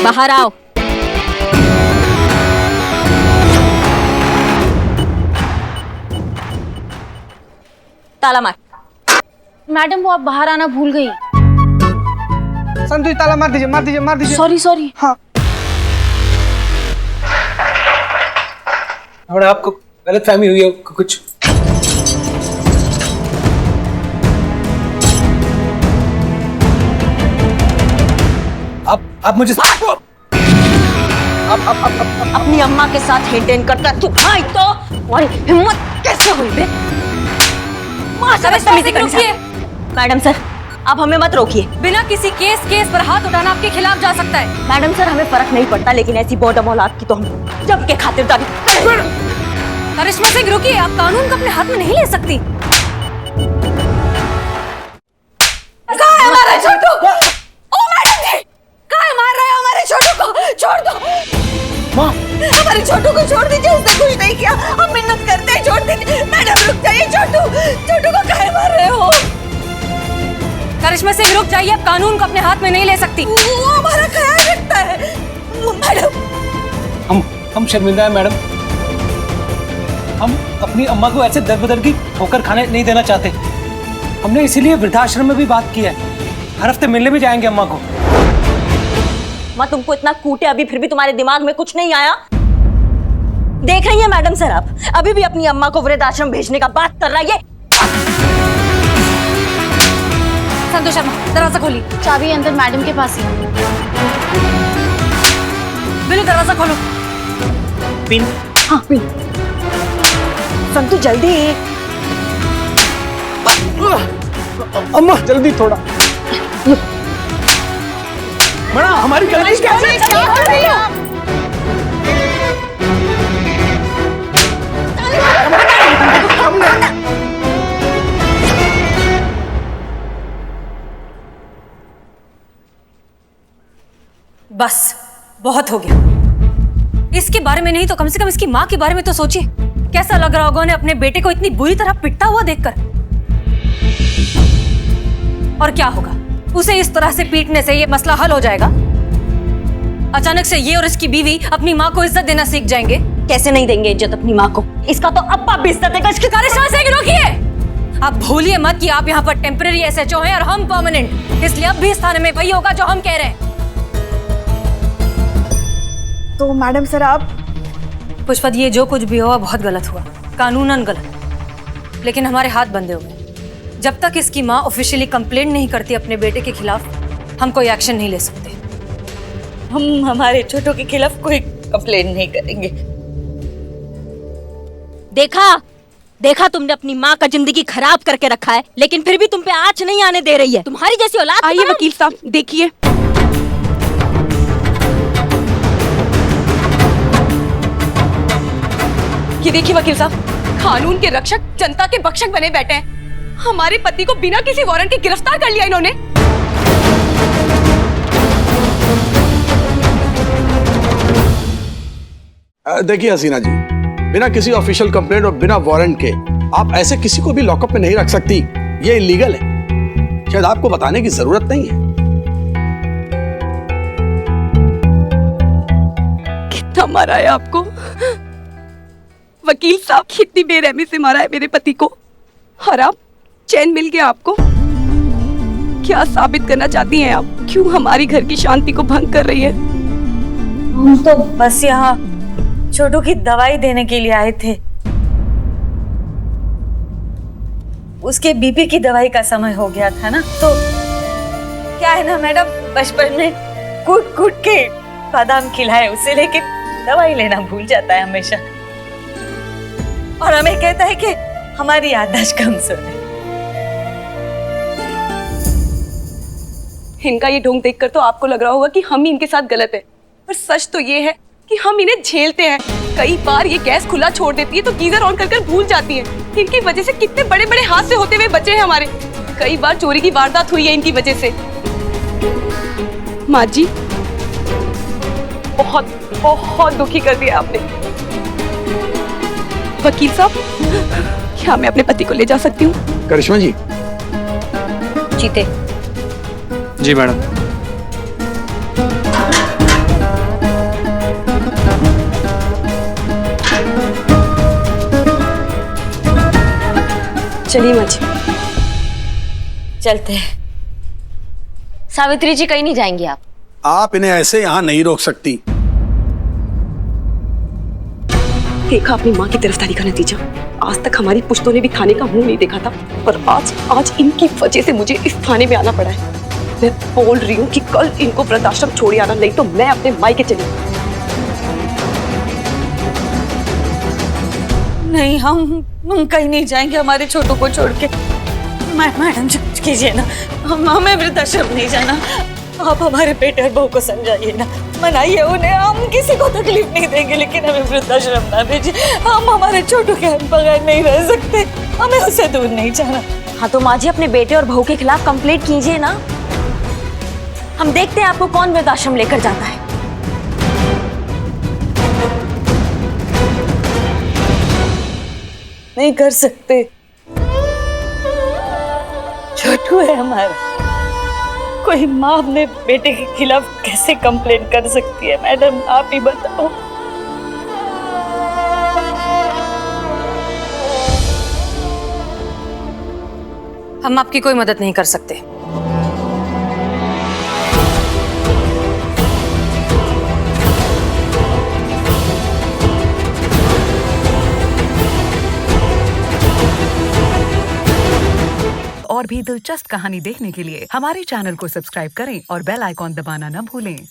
बाहर आओ। ताला मार। मैडम, वो आप बाहर आना भूल गई। संतु जी ताला मार दीजिए, मार दीजिए, मार दीजिए। सॉरी। हाँ। और आपको गलतफहमी हुई है कुछ? आप मुझे अपनी अम्मा के साथ हेड एंड करता तू भाई तो तुम्हारी हिम्मत कैसे हुई बे? रुकिए मैडम सर, आप हमें मत रोकिए। बिना किसी केस पर हाथ उठाना आपके खिलाफ जा सकता है। मैडम सर, हमें फर्क नहीं पड़ता, लेकिन ऐसी बॉडम औलाद की तो हम जब के खातिरदारी। करिश्मा सिंह रुकिए, आप कानून को अपने हाथ में नहीं ले सकती। कहाँ है हमारा छोटू? ओ मैडम जी, कहाँ है? मार रहे हो हमारे छोटू को? छोड़ दो माँ, हमारे छोटू को छोड़ दीजिए, उसने कुछ नहीं किया, हम मिन्नत करते हैं, छोड़ दीजिए। मैडम रुक जाइए, छोटू को काहे मार रहे हो? करिश्मा सिंह रुक जाइए, आप कानून को अपने हाथ में नहीं ले सकती। वो हमारा ख्याल रखता है। मैडम, हम शर्मिंदा है मैडम। हम अपनी अम्मा को ऐसे दर बदर की ठोकर खाने नहीं देना चाहते। हमने इसीलिए वृद्धाश्रम में भी बात की है, हर हफ्ते मिलने भी जाएंगे अम्मा को। माँ तुमको इतना कूटे, अभी फिर भी तुम्हारे दिमाग में कुछ नहीं आया? देख रही है मैडम सर, आप अभी भी अपनी अम्मा को वृद्धाश्रम भेजने का बात कर रहा है। संतोष शर्मा, दरवाजा खोलिए। चाबी अंदर मैडम के पास ही है। बिल्लू दरवाजा खोलो। पिन। हाँ पिन। संतु जल्दी। अम्मा जल्दी थोड़ा। बड़ा हमारी गलती क्या है? क्या कर रही हो? बस बहुत हो गया। इसके बारे में नहीं तो कम से कम इसकी माँ के बारे में तो सोचिए। कैसा लग रहा होगा उन्हें अपने बेटे को इतनी बुरी तरह पिटता हुआ देखकर। और क्या होगा, उसे इस तरह से पीटने से ये मसला हल हो जाएगा? अचानक से ये और इसकी बीवी अपनी माँ को इज्जत देना सीख जाएंगे। कैसे नहीं देंगे इज्जत अपनी माँ को? इसका तो अब्बा भी इज्जत देगा। करिश्मा सिंह रोकिए, आप भूलिए मत कि आप यहाँ पर टेम्पररी एसएचओ हैं और हम परमानेंट, इसलिए अब भी इस थाने में वही होगा जो हम कह रहे हैं। तो मैडम सर आप? पुष्पा, ये जो कुछ भी हुआ बहुत गलत हुआ, कानूनन गलत, लेकिन हमारे हाथ बंधे हुए। जब तक इसकी माँ ऑफिशियली कंप्लेंट नहीं करती अपने बेटे के खिलाफ, हम कोई एक्शन नहीं ले सकते। हम हमारे छोटू के खिलाफ कोई कंप्लेंट नहीं करेंगे। देखा तुमने अपनी माँ का जिंदगी खराब करके रखा है, लेकिन फिर भी तुम पे आँच नहीं आने दे रही है। तुम्हारी जैसी औलाद। आइए वकील साहब, देखिए। ये देखिए वकील साहब, कानून के रक्षक जनता के भक्षक बने बैठे हैं। हमारे पति को बिना किसी वारंट के गिरफ्तार कर लिया इन्होंने। देखिए हसीना जी, बिना किसी ऑफिशियल कंप्लेंट और बिना वारंट के आप ऐसे किसी को भी लॉकअप में नहीं रख सकती। ये इलीगल है। शायद आपको बताने की जरूरत नहीं है। कितना मारा है आपको वकील साहब? कितनी बेरहमी से मारा है मेरे पति को। और आप, चैन मिल गया आपको? क्या साबित करना चाहती हैं आप? क्यों हमारी घर की शांति को भंग कर रही है? हम तो बस यहाँ छोटू की दवाई देने के लिए आए थे। उसके बीपी की दवाई का समय हो गया था ना, तो क्या है ना मैडम, बचपन में कूट कूट के बादाम खिलाए उसे, लेकिन दवाई लेना भूल जाता है हमेशा, और हमें कहता है कि हमारी याददाश्त कमजोर है। इनका ये ढोंग देखकर तो आपको लग रहा होगा कि हम ही इनके साथ गलत है, पर सच तो ये है कि हम इन्हें झेलते हैं। कई बार ये गैस खुला छोड़ देती है तो गीजर ऑन कर भूल जाती है। इनकी वजह से कितने बड़े बड़े हादसे होते हुए बचे हैं हमारे। कई बार चोरी की वारदात हुई है इनकी वजह से। माँ जी, बहुत बहुत दुखी कर दिया आपने। वकील साहब, क्या मैं अपने पति को ले जा सकती हूँ? करिश्मा जी। जीते। जी मैडम। चलिए माँ जी, चलते हैं। सावित्री जी, कहीं नहीं जाएंगे आप? आप इन्हें ऐसे यहाँ नहीं रोक सकती। देखा अपनी माँ की गिरफ्तारी का नतीजा। आज तक हमारी पुश्तों ने भी थाने का मुंह नहीं देखा था, पर आज इनकी वजह से मुझे इस थाने में आना पड़ा है। मैं बोल रही हूँ कि कल इनको वृद्धाश्रम छोड़ आना, नहीं तो मैं अपने मायके चली। नहीं, हम कहीं नहीं जाएंगे हमारे छोटू को छोड़ के। मैडम कीजिए ना, हमें वृद्धाश्रम नहीं जाना। आप हमारे बेटे और बहू को समझाइए ना, मनाइए उन्हें। हम किसी को तकलीफ नहीं देंगे, लेकिन हमें वृद्धाश्रम ना भेजिए। हम हमारे छोटू के बगैर नहीं रह सकते, हमें उससे दूर नहीं जाना। हाँ तो माँ जी अपने बेटे और बहू के खिलाफ कंप्लेंट कीजिए ना, हम देखते हैं आपको कौन वृद्धाश्रम लेकर जाता है। नहीं कर सकते, छोटू है हमारा। कोई माँ अपने बेटे के खिलाफ कैसे कंप्लेंट कर सकती है? मैडम आप ही बताओ। हम आपकी कोई मदद नहीं कर सकते। और भी दिलचस्प कहानी देखने के लिए हमारे चैनल को सब्सक्राइब करें और बेल आइकॉन दबाना न भूलें।